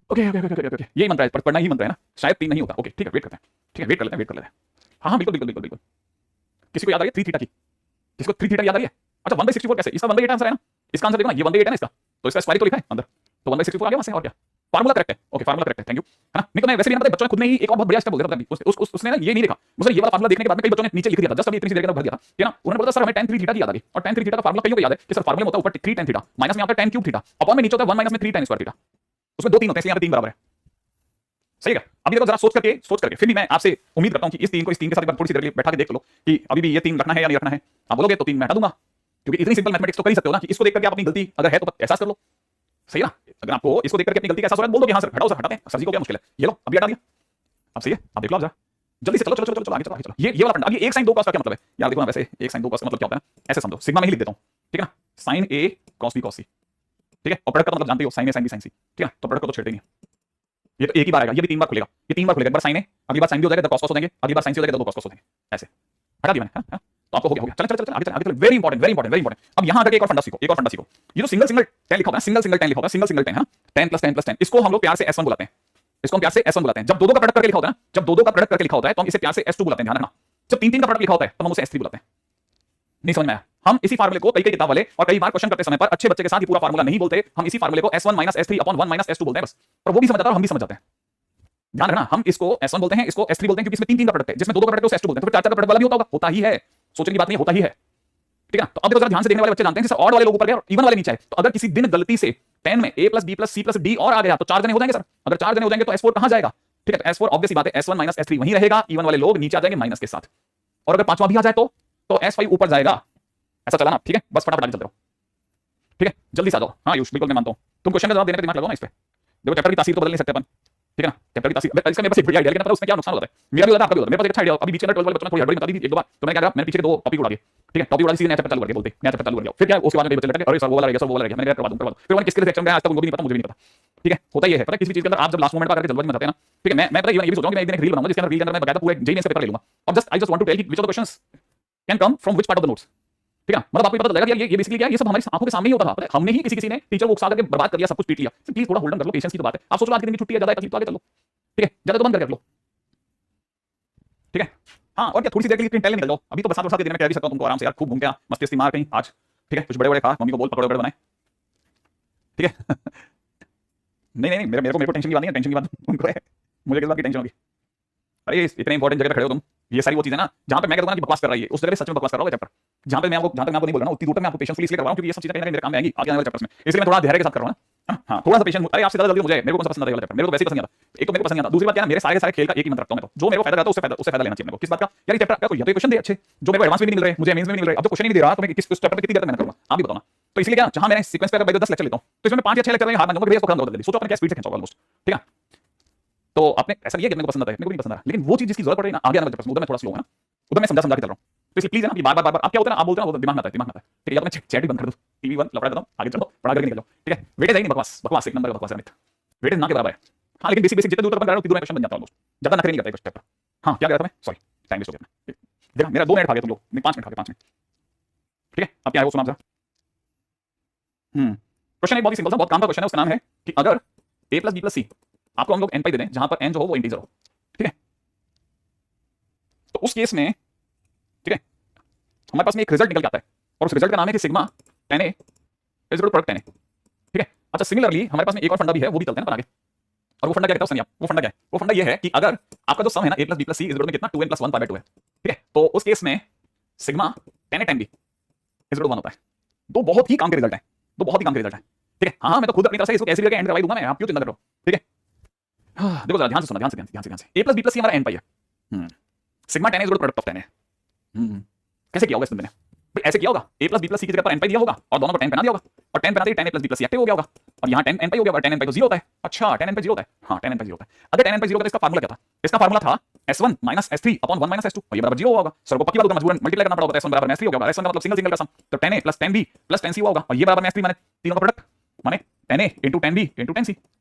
ओके ओके ओके ओके, यही मंत्र है, पढ़ना ही मंत्र है ना, शायद 3 नहीं होता। ओके ठीक है, वेट करते हैं, ठीक है, वेट कर लेते हैं, वेट कर लेते हैं। हाँ बिल्कुल बिल्कुल बिल्कुल बिल्कुल। किसी को याद आ रही है 3 थीटा की, किसी को 3 थीटा याद आ रही है? अच्छा 1/64 कैसे, इसका 1/8 आंसर है ना, इसका आंसर देखो ना, ये 1/8 है ना इसका, तो इसका स्क्वायर तो लिखा है अंदर, तो 1/64 आ गया वहां से, और क्या, फार्मूला करेक्ट है। ओके फार्मूला करेक्ट है, थैंक यू, है ना। नहीं तो मैं वैसे भी ना, बच्चों ने खुद ने ही एक और बहुत बढ़िया स्टेप बोल दिया था, उसने ना ये नहीं देखा, मुझे ये वाला फार्मूला देखने के बाद में कई बच्चों ने नीचे लिख दिया था, जस्ट अभी इतनी सी देर के अंदर भर दिया था, ठीक है ना। उन्होंने बोला सर हमें tan 3 थीटा की याद आ गई, और tan 3 थीटा का फार्मूला कईयों को याद है कि सर फार्मूला होता है ऊपर 3 tan थीटा, माइनस में आता है tan क्यूब थीटा, अपॉन में नीचे होता है 1 माइनस में 3 tan स्क्वायर थीटा, उसमें 2 3 होते हैं, इसलिए यहाँ पे 3 बराबर है, सही है। अभी देखो जरा सोच करके फिर भी मैं आपसे उम्मीद करता हूं कि इस 3 को इस 3 के साथ एक बार थोड़ी सी देर के लिए बैठा के देख लो कि अभी भी ये 3 रखना है या नहीं रखना है। आप बोलोगे तो 3 मैं हटा दूंगा, क्योंकि इतनी सिंपल मैथमेटिक्स तो कर ही सकते हो ना, कि इसको देख करके आप अपनी गलती अगर है तो एहसास कर लो, सही है ना। अगर आपको इसको देख करके अपनी गलती का एहसास हो रहा है, बोल दो कि हाँ सर हटाओ, सर हटाते हैं, सर जी को क्या मुश्किल है, ये लो अभी हटा दिया, अब सही है। आप देख लो, आप जरा जल्दी से चलो चलो चलो चलो आगे चलो आगे चलो। ये वाला फंडा, अब ये 1 sin 2 cos का क्या मतलब है यार, देखो ना, वैसे 1 sin 2 cos का मतलब क्या होता है ना, ऐसे समझो, सिग्मा में ही लिख देता हूं, ठीक है ना, sin a cos b cos c, ठीक है, और प्रोडक्ट का मतलब जानते हो, sin a sin b sin c, ठीक है, तो प्रोडक्ट को तो छेड़ते नहीं, ये तो एक ही बार आएगा, ये भी 3 बार खुलेगा, ये 3 बार खुलेगा, एक बार sin a, अगली बार sin b हो जाएगा, तो cos cos हो जाएंगे, अगली बार sin c हो जाएगा, तो 2 cos cos हो जाएंगे, ऐसे हटा दिया मैंने, तो आपको हो गया चलो चलो चलो आगे चलो, very important very important very important. अब यहां आकर एक और फंडा सीखो, एक और फंडा सीखो, ये जो सिंगल सिंगल tan लिखा होता है, सिंगल सिंगल tan लिखा होता है, सिंगल सिंगल tan है ना, tan plus tan plus tan, इसको हम लोग प्यार से s1 बुलाते हैं, इसको हम प्यार से s1 बुलाते हैं। जब दो का प्रोडक्ट करके लिखा होता है ना, जब दो का प्रोडक्ट करके लिखा होता है तो हम इसे प्यार से s2 बुलाते हैं, ध्यान रखना। जब 3 का प्रोडक्ट लिखा होता है तो हम उसे s3 बुलाते हैं। नहीं समझ में आया? हम इसी फार्मूले को कई किताब वाले और कई बार क्वेश्चन करते समय पर अच्छे बच्चे के साथ ही पूरा फार्मूला नहीं बोलते, हम इसी फार्मूले को s1 minus s3 upon 1 minus s2 बोलते हैं बस, और वो भी समझ जाता है और हम भी समझ जाते हैं। ध्यान रखना, हम इसको s1 बोलते हैं, इसको s3 बोलते हैं, क्योंकि इसमें 3 का प्रोडक्ट है, जिसमें 2 का प्रोडक्ट है उसे s2 बोलते हैं, तो फिर 4 का प्रोडक्ट वाला भी होता ही है, सोचने की बात नहीं, होता ही है, ठीक है ना। तो अब देखो जरा ध्यान से देखने वाले बच्चे जानते हैं कि सर ऑड वाले लोग ऊपर गए और इवन वाले नीचे आए, तो अगर किसी दिन गलती से 10 में a plus b plus c plus d और आ गया तो 4 जने हो जाएंगे सर, अगर 4 जने हो जाएंगे तो s4 कहां जाएगा, ठीक है, तो s4 ऑब्वियस सी बात है, s1 माइनस s3 वहीं रहेगा, इवन वाले लोग नीचे आ जाएंगे माइनस के साथ, और अगर पांचवा भी आ जाए तो s5 ऊपर जाएगा, ऐसा चला ना, ठीक है, बस फटाफट आगे चलते रहो, ठीक है, जल्दी से आ जाओ। हाँ आयुष बिल्कुल मैं मानता हूं, तुम क्वेश्चन का जवाब देने पे दिमाग लगाओ ना इस पे, देखो चैप्टर की तासीर तो बदल नहीं सकते अपन, ठीक है ना, चैप्टर की तासीर इसका मेरे पास एक बढ़िया आइडिया, लेकिन पता है उसमें क्या नुकसान होता है, मेरा भी होता है आपका भी होता है, मेरे पास एक अच्छा आइडिया, अभी बीच में 12 वाले बच्चों ने थोड़ी हड़बड़ी बता दी थी एक दो बार, तो मैंने क्या करा, मैंने पीछे के 2 टॉपिक उड़ा दिए, ठीक है, टॉपिक उड़ा दी, सीधे नया चैप्टर चालू कर दिया, बोलते नया चैप्टर चालू कर दिया, फिर क्या उसके बाद में बच्चे लटके, अरे सर वो वाला रह गया, सर वो वाला रह गया, मैंने करवा दूं, फिर मैंने किसके सेक्शन में आज तक उनको भी नहीं पता, मुझे भी नहीं पता, ठीक है, होता ही है, पता है किसी चीज के अंदर आप जब लास्ट मोमेंट पर आकर जल्दबाजी में जाते हैं ना, ठीक है, मैं पता ये भी सोच रहा हूं कि मैं एक दिन एक रील बनाऊंगा जिसके अंदर रील के अंदर मैं बकायदा पूरे जेईई मेंस का पेपर ले लूंगा, अब just I just want to tell कि which of the questions can come from which part of the notes, ठीक है, मतलब आपको पता चलेगा कि ये बेसिकली क्या है, ये सब हमारी आंखों के सामने ही होता था, हमने ही किसी ने टीचर को उकसा करके बर्बाद कर दिया, सब कुछ पीट लिया, प्लीज थोड़ा होल्ड ऑन कर लो, पेशेंस की तो बात है, आप सोच लो आज के दिन की छुट्टी है, ज्यादा तकलीफ तो आगे चलो, ठीक है, ज्यादा तो बंद करके रख लो, ठीक है, हाँ, और क्या थोड़ी सी देर के लिए टहलने निकल जाओ, अभी तो बरसात के दिन में कह भी सकता हूं तुमको आराम से यार, खूब घूम के मस्ती मार कहीं आज, ठीक है, कुछ बड़े बड़े खा, मम्मी को बोल पकौड़े बनाए, ठीक है नहीं नहीं मेरे को टेंशन की बात नहीं है, टेंशन की बात उनको है, मुझे किस बात की टेंशन होगी, अरे इतने इंपॉर्टेंट जगह पे खड़े हो तुम, ये सारी वो चीजें ना जहां पे मैं कहता हूं कि बकवास कर रहा है, उस जगह पे सच में बकवास कर रहा है चैप्टर, जहां पे मैं आपको नहीं बोल रहा हूं, उतनी दूर तक मैं आपको पेशेंसफुली इसलिए कर रहा हूं क्योंकि ये सब चीजें कहीं ना कहीं मेरे काम में आएंगी आगे आने वाले चैप्टर्स में, इसलिए मैं थोड़ा धैर्य के साथ कर रहा हूं ना, हां थोड़ा सा पेशेंस, अरे आपसे ज्यादा जल्दी मुझे, मेरे को कौन सा पसंद आता है वाला चैप्टर, मेरे को वैसे ही पसंद आता, एक तो मेरे को पसंद आता, दूसरी बात क्या है, मेरे सारे खेल का एक ही मंत्र रखता हूं मैं, तो जो मेरे को फायदा करता है उससे फायदा लेना चाहिए मेरे को, किस बात का यार, ये चैप्टर का कोई क्वेश्चन दे अच्छे, जो मेरे को एडवांस में नहीं मिल रहे, मुझे मेंस में नहीं मिल रहे, अब तो क्वेश्चन ही नहीं दे रहा, तो मैं किस चैप्टर पे कितनी देर तक मेहनत करूंगा, आप भी बताओ ना, तो इसलिए क्या जहां मैंने सीक्वेंस पे अगर 10 लेक्चर लेता हूं तो इसमें मैं 5 या 6 लेक्चर में हाथ मांगूंगा, इसको खत्म कर दे, सोचो अपने क्या स्पीड से खींचोगे ऑलमोस्ट, ठीक है, तो आपने ऐसा नहीं है कि मेरे को पसंद आता है, मेरे को नहीं पसंद आ रहा, लेकिन वो चीज जिसकी जरूरत पड़ रही है ना आगे आने वाले चैप्टर्स में, उधर मैं थोड़ा स्लो है ना, उधर मैं समझा के चल रहा हूं, तो इसलिए प्लीज है ना कि बार बार आप क्या होता है ना, आप बोलते हैं ना, वो दिमाग में आता है, ठीक है, या तो मैं चैट भी बंद कर दूं, टीवी बंद लपड़ा देता हूं, आगे चलो पढ़ा करके निकल जाओ, ठीक है, वेटेज है नहीं, बकवास एक नंबर का बकवास है, वेटेज ना के बराबर है, हां लेकिन बेसिक जितने दूर तक मैं कर रहा हूं उतनी दूर में क्वेश्चन बन जाता है ऑलमोस्ट, ज्यादा नखरे नहीं करता है चैप्टर, हां क्या कह रहा था मैं, सॉरी टाइम वेस्ट हो गया देखा, मेरा 2 मिनट खा गया तुम लोग, नहीं 5 मिनट खा गए, 5 मिनट, ठीक है, अब क्या है वो सुना जरा, क्वेश्चन एक बहुत ही सिंपल सा, बहुत काम का क्वेश्चन है, उसका नाम है कि अगर a plus b plus c आपको हम लोग n पाई दे दें जहां पर n जो हो वो इंटीजर हो, ठीक है, तो उस केस में ठीक है हमारे पास में एक रिजल्ट निकल के आता है, और उस रिजल्ट का नाम है कि sigma tan a is equal to product tan a, ठीक है। अच्छा सिमिलरली हमारे पास में एक और फंडा भी है, वो भी चलते हैं ना आगे, और वो फंडा क्या कहता है उसने, वो फंडा क्या है, वो फंडा ये है कि अगर आपका जो सम है ना a plus B plus C is equal में कितना 2n प्लस 1 पाई बाय 2 है, ठीक है, तो उस केस में sigma tan a tan b is equal 1 होता है। तो बहुत ही काम के रिजल्ट है, तो बहुत ही काम के रिजल्ट है, ठीक है। हाँ मैं तो खुद अपनी तरफ से इसको कैसे भी करके एंड करवाई दूंगा मैं, आप क्यों चिंता कर रहे हो, ठीक है। देखो जरा ध्यान से सुनना, ध्यान से a प्लस बी प्लस सी हमारा n पाई है, sigma tan a is equal product of tan a। कैसे किया होगा इस बंदे ने भाई, ऐसे किया होगा a प्लस बी प्लस सी की जगह पर n पाई दिया होगा और दोनों को tan बना दिया होगा, और tan बनाते ही tan a plus B plus C active हो गया होगा, और यहाँ tan n पाई हो गया और tan n पाई तो 0 होता है। अच्छा tan n पाई 0 होता है, हाँ tan n पाई 0 होता है। अगर tan n पाई 0 होता है तो इसका फार्मूला क्या था, इसका फार्मूला था s1 s3 अपॉन 1 s2, और ये बराबर 0 होगा। सर को पक्की बात होगा, मजबूरन मल्टीप्लाई करना पड़ा होता है, s1 बराबर s3 हो गया, s1 का मतलब सिंगल का सम, तो tan a plus tan b plus tan c होगा, और ये बराबर s3 माने तीनों का प्रोडक्ट, माने tan a into tan b into tan c।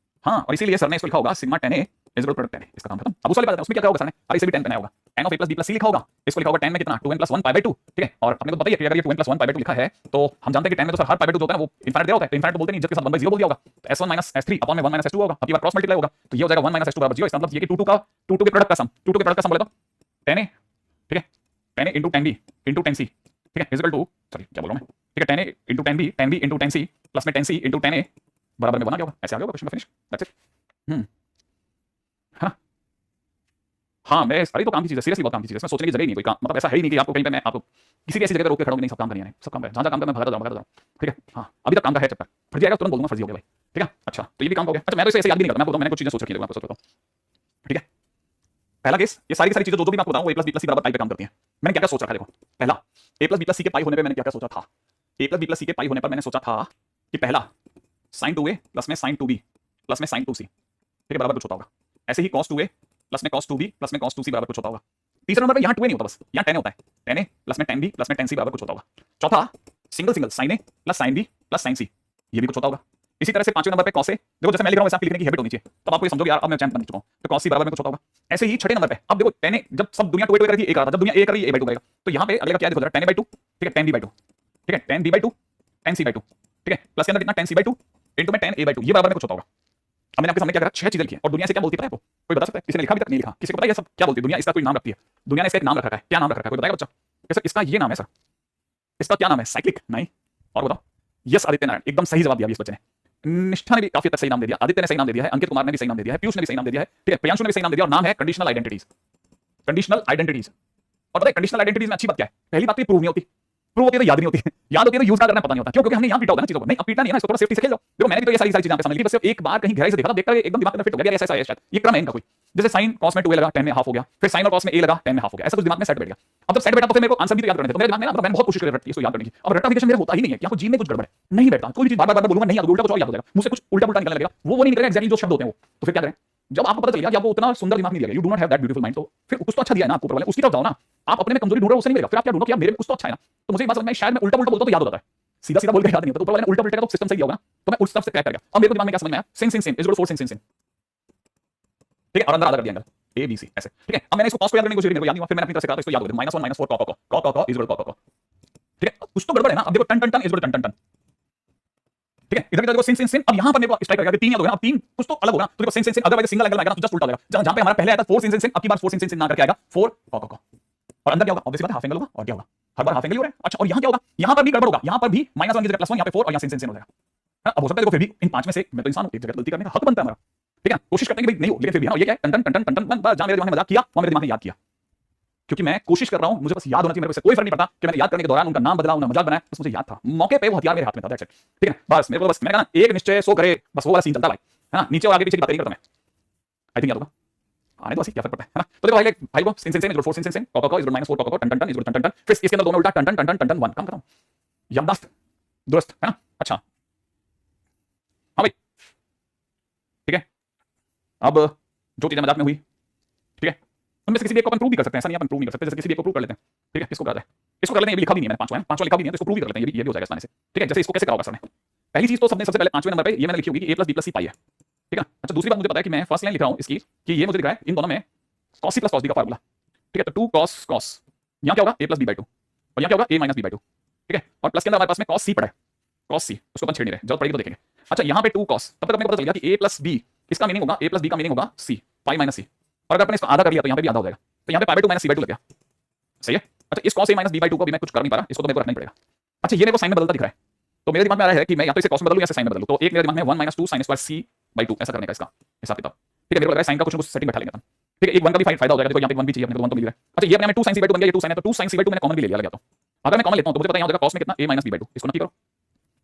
हाँ और इसीलिए सर ने इसको लिखा होगा sigma tan a is equal product tan a, इसका काम खत्म। अब उस वाले बात है उसमें क्या होगा सर ने, अरे इसे भी tan बनाया होगा, n of a plus b plus c लिखा होगा, इसको लिखा होगा tan में कितना 2n प्लस 1 पाई बाय 2, ठीक है। और अपने को पता ही है कि अगर ये 2n प्लस 1 पाई बाय 2 लिखा है तो हम जानते हैं कि tan में तो सर हर पाई बाय 2 जो होता है ना वो इनफिनिट दिया होता है, तो इनफिनिट बोलते नहीं, जबकि साथ 1 बाय 0 बोल दिया होगा, तो s1 s3 अपॉन में 1 s2 होगा, अब ये बार क्रॉस मल्टीप्लाई होगा तो ये हो जाएगा 1 s2 बराबर 0। इसका मतलब ये कि 2 2 के प्रोडक्ट का सम, 2 के प्रोडक्ट का सम बोले तो tan a, ठीक है, tan a into tan b into tan c, ठीक है, इज इक्वल टू, सॉरी क्या बोल रहा हूं मैं, ठीक है, tan a into tan b into tan c plus में tan c into tan a बराबर में बना क्या होगा, ऐसे आ गया होगा क्वेश्चन का फिनिश, दैट्स इट। हाँ मैं अरे तो काम की चीज़ है, सीरियसली बहुत काम की चीज़ है, इसमें सोचने की जगह ही नहीं, कोई काम मतलब ऐसा है ही नहीं कि आपको कहीं पे मैं आपको किसी भी ऐसी जगह रोक के खड़ा हूँ, नहीं सब काम करनी है, सब काम है, जहाँ काम कर मैं भगाता जाऊँ, ठीक है। हाँ अभी तक काम का है चैप्टर, फर्जी आएगा तुरंत बोलूंगा फर्जी हो गया भाई, ठीक है। अच्छा तो ये भी काम हो गया। अच्छा मैं तो इसे ऐसे याद भी नहीं करता, मैं बोलता हूँ मैंने कुछ चीज़ें सोच रखी है, आपको सोच रहा हूँ, ठीक है। पहला केस, ये सारी की सारी चीज़ें जो भी मैं आपको बताऊँ a प्लस बी प्लस सी बराबर पाई पे काम करती है। मैंने क्या क्या सोच रखा है देखो, पहला a प्लस बी प्लस सी के पाई होने पर मैंने क्या क्या सोचा था, a प्लस बी प्लस सी के पाई होने पर मैंने सोचा था कि पहला sin 2a प्लस में sin 2b प्लस में sin 2c, ठीक है, बराबर कुछ होता होगा। ऐसे ही cos 2a प्लस में cos 2b प्लस में cos 2c बराबर कुछ होता होगा। तीसरा नंबर पे यहाँ 2a नहीं होता, बस यहाँ tan होता है, tan a प्लस में tan b प्लस में tan c बराबर कुछ होता होगा। चौथा single sin a plus sin b plus sin c, ये भी कुछ होता होगा। इसी तरह से पांचवें नंबर पे cos a, देखो जैसे मैं लिख रहा हूँ वैसे आपकी लिखने की हैबिट होनी चाहिए, तब आपको ये समझोगे यार अब मैं चैंप बन चुका हूँ, तो cos c बराबर में कुछ होता होगा। ऐसे ही छठे नंबर पे अब देखो tan a, जब सब दुनिया 2a कर रही थी a कर रहा था, जब दुनिया a कर रही है a by 2 करेगा, तो यहाँ पे अगला क्या देखो जरा tan a by 2, ठीक है, tan b by 2, ठीक है, tan b by 2 tan c by 2, ठीक है, प्लस के अंदर कितना tan c by 2 इनटू में tan a by 2, ये बराबर में कुछ होता होगा। अब मैंने आपके सामने क्या करा, 6 चीजें लिखी हैं, और दुनिया से क्या बोलती है पता है आपको, कोई बता सकता है, किसी ने लिखा अभी तक नहीं लिखा, किसी को पता है ये सब क्या बोलती है दुनिया, इसका कोई नाम रखती है दुनिया ने, इसका एक नाम रखा है, क्या नाम रखा है कोई बताएगा बच्चा, सर इसका ये नाम है, सर इसका क्या नाम है, साइक्लिक, नहीं और बताओ, यस आदित्य नारायण, एकदम सही जवाब दिया इस बच्चे ने। निष्ठा ने भी काफी तक सही नाम दे दिया, आदित्य ने सही नाम दे दिया है, अंकित कुमार ने भी सही नाम दे दिया है, पीयूष ने भी सही नाम दे दिया है, ठीक है, प्रियांशु ने भी सही नाम दे दिया, और नाम है कंडीशनल आइडेंटिटीज, कंडीशनल आइडेंटिटीज। और पता है कंडीशनल आइडेंटिटीज में अच्छी बात क्या है, पहली बात तो प्रूव नहीं होती, प्रूव होती है तो याद नहीं होती है, याद होती है तो यूज करना पता नहीं होता, क्यों, क्योंकि हमने यहाँ पीटा होता है ना चीजों को, नहीं अब पीटना नहीं है ना, इसको थोड़ा सेफ्टी से खेल लो। देखो मैंने भी तो ये सारी चीजें आपके सामने लिखी, बस एक बार कहीं गहराई से देखा था, देखकर एकदम दिमाग में फिट हो गया, ऐसा है शायद ये क्रम है इनका कोई, जैसे sin cos में 2a लगा 10 में हाफ हो गया, फिर sin और cos में a लगा 10 में हाफ हो गया, ऐसा कुछ दिमाग में सेट बैठ गया। अब जब सेट बैठा तो फिर मेरे को आंसर भी तो याद करने थे, तो मेरे दिमाग में ना मैंने बहुत कोशिश करी इसको याद करने की, अब रट्टाफिकेशन मेरा होता ही नहीं है, क्या कुछ जीन में कुछ गड़बड़ है, नहीं बैठता, कोई भी चीज बार बार बोलूंगा नहीं याद, उल्टा कुछ और याद हो जाएगा, मुझसे कुछ उल्टा पुल्टा निकलने लगेगा, वो नहीं निकलेगा एक्जैक्टली जो शब्द होते हैं वो, तो फिर क्या करें, जब आपको पता चल गया कि आपको उतना सुंदर दिमाग नहीं दिया, you do not have that beautiful mind, तो फिर कुछ तो अच्छा दिया है ना आपको ऊपर वाले, उसकी तरफ जाओ ना, आप अपने में कमजोरी ढूंढ रहे हो उससे नहीं मिलेगा, फिर आप क्या ढूंढो कि मेरे में कुछ तो अच्छा है ना, तो मुझे एक बात समझ में शायद मैं उल्टा पुल्टा बोलता तो याद होता है, सीधा सीधा बोल के याद नहीं होता, तो ऊपर वाले ने उल्टा पुल्टा का तो सिस्टम सही दिया होगा, तो मैं उस तरफ से क्रैक कर गया। अब मेरे को दिमाग में क्या समझ में आया, sin sin sin is equal to 4 sin sin sin, ठीक है, और अंदर आधा कर दिया एंगल ए बी सी ऐसे, ठीक है। अब मैंने इसको cos को याद करने की कोशिश की, मेरे को याद नहीं हुआ, फिर मैंने अपनी तरफ से कहा तो इसको याद हो गया -1 -4 cos is equal to cos, ठीक है, कुछ तो गड़बड़ है ना। अब देखो tan tan tan is equal to tan tan, tan है, इधर की तरफ देखो sin sin sin, अब यहाँ पर मेरे को स्ट्राइक कर गया कि 3 याद हो गया, अब 3 कुछ तो अलग होगा, तो देखो sin sin sin otherwise single angle आएगा ना तो जस्ट उल्टा हो जाएगा, जहां पे हमारा पहले आया था 4 sin sin sin, अब की बार 4 sin sin sin ना करके आएगा 4 cos, और अंदर क्या होगा, ऑब्वियसली बात हाफ एंगल होगा, और क्या होगा, हर बार हाफ एंगल ही हो रहा है। अच्छा और यहाँ क्या होगा, यहाँ पर भी गड़बड़ होगा, यहाँ पर भी -1 की जगह +1, यहाँ पे 4 और यहाँ sin sin sin हो जाएगा। अब हो सकता है देखो फिर भी इन 5 में से मैं तो इंसान हूं, एक जगह गलती करने का हक बनता है हमारा, ठीक है, कोशिश करते हैं कि भाई नहीं हो, लेकिन फिर भी ना ये क्या है tan tan tan tan tan, जहां मेरे दिमाग ने मजाक किया वहां मेरे दिमाग ने याद किया, क्योंकि मैं कोशिश कर रहा हूं, मुझे बस याद होना चाहिए, मेरे को कोई फर्क नहीं पड़ता कि मैंने याद करने के दौरान उनका नाम बदला, उन्होंने मजाक बनाया, बस मुझे याद था, मौके पे वो हथियार मेरे हाथ में था, दैट्स इट, ठीक है, बस मेरे को बस मैंने कहा ना एक निश्चय सो करे, बस वो वाला सीन चलता भाई, है ना, नीचे और आगे पीछे की बात नहीं करता मैं, आई थिंक याद होगा, आने दो, क्या फर्क पड़ता है ना। तो देखो भाई को sin sin sin is 4 sin sin sin cos is -4 cos tan tan tan is tan tan tan, फिर इसके अंदर दोनों उल्टा tan tan tan tan tan 1 काम खत्म, यमदस्त दुरुस्त, है ना। अच्छा हाँ भाई ठीक है, अब जो चीजें मजाक में हुई, ठीक है, उनमें से किसी भी एक को अपन प्रूव भी कर सकते हैं, ऐसा नहीं अपन प्रूव नहीं कर सकते, जैसे किसी भी एक को प्रूव कर लेते हैं, ठीक है, इसको कर लेते हैं, ये भी लिखा भी नहीं है मैंने, पांचवा लिखा भी नहीं है, तो इसको प्रूव भी कर लेते हैं, ये भी हो जाएगा आसानी से, ठीक है। जैसे इसको कैसे कराओगे सर ने, पहली चीज तो सबसे पहले 5वें नंबर पे ये मैंने लिखी होगी कि a plus b plus c पाई है, ठीक है। अच्छा दूसरी बात मुझे पता है कि मैं फर्स्ट लाइन लिख रहा हूँ इसकी कि ये मुझे दिख रहा है इन दोनों में cos c plus cos b का फार्मूला, ठीक है, तो 2 cos यहाँ क्या होगा a प्लस b बाई 2 और यहाँ क्या होगा a माइनस b बाई 2, ठीक है, और प्लस के अंदर हमारे पास में cos c पड़ा है, cos c उसको अपन छेड़ नहीं रहे, जरूरत पड़ेगी तो देखेंगे। अच्छा यहाँ पे 2 cos, तब तक अपने को पता चल गया कि a प्लस b इसका मीनिंग होगा, a प्लस b का मीनिंग होगा c पाई माइनस c, और अगर अपन इसको आधा कर लिया तो यहाँ पे भी आधा हो जाएगा, तो यहाँ पे pi by 2 minus c by 2 लग गया, सही है। अच्छा इस cos a minus b by 2 को भी मैं कुछ कर नहीं पा रहा, इसको तो मेरे को रखना ही पड़ेगा। अच्छा ये मेरे को साइन में बदलता दिख रहा है, तो मेरे दिमाग में आ रहा है कि मैं या तो इसे cos में बदलूं या इसे साइन में बदलूं, तो एक मेरे दिमाग में 1 - 2 sin स्क्वायर c बाई 2 ऐसा करने का इसका हिसाब किताब, ठीक है, मेरे को लग रहा है साइन का कुछ ना कुछ सेटिंग बैठा लेंगे अपन। ठीक है, एक 1 का भी फायदा हो जाएगा। देखो यहाँ पे 1 भी चाहिए अपने को, 1 तो मिल रहा है। अच्छा ये अपने में 2 sin c/2 बन गया, ये 2 sin है तो 2 sin c/2 मैंने कॉमन भी ले लिया लगा तो। अगर मैं कॉमन लेता हूं तो मुझे पता है यहाँ हो जाएगा cos में कितना a - b/2, इसको नोट करो।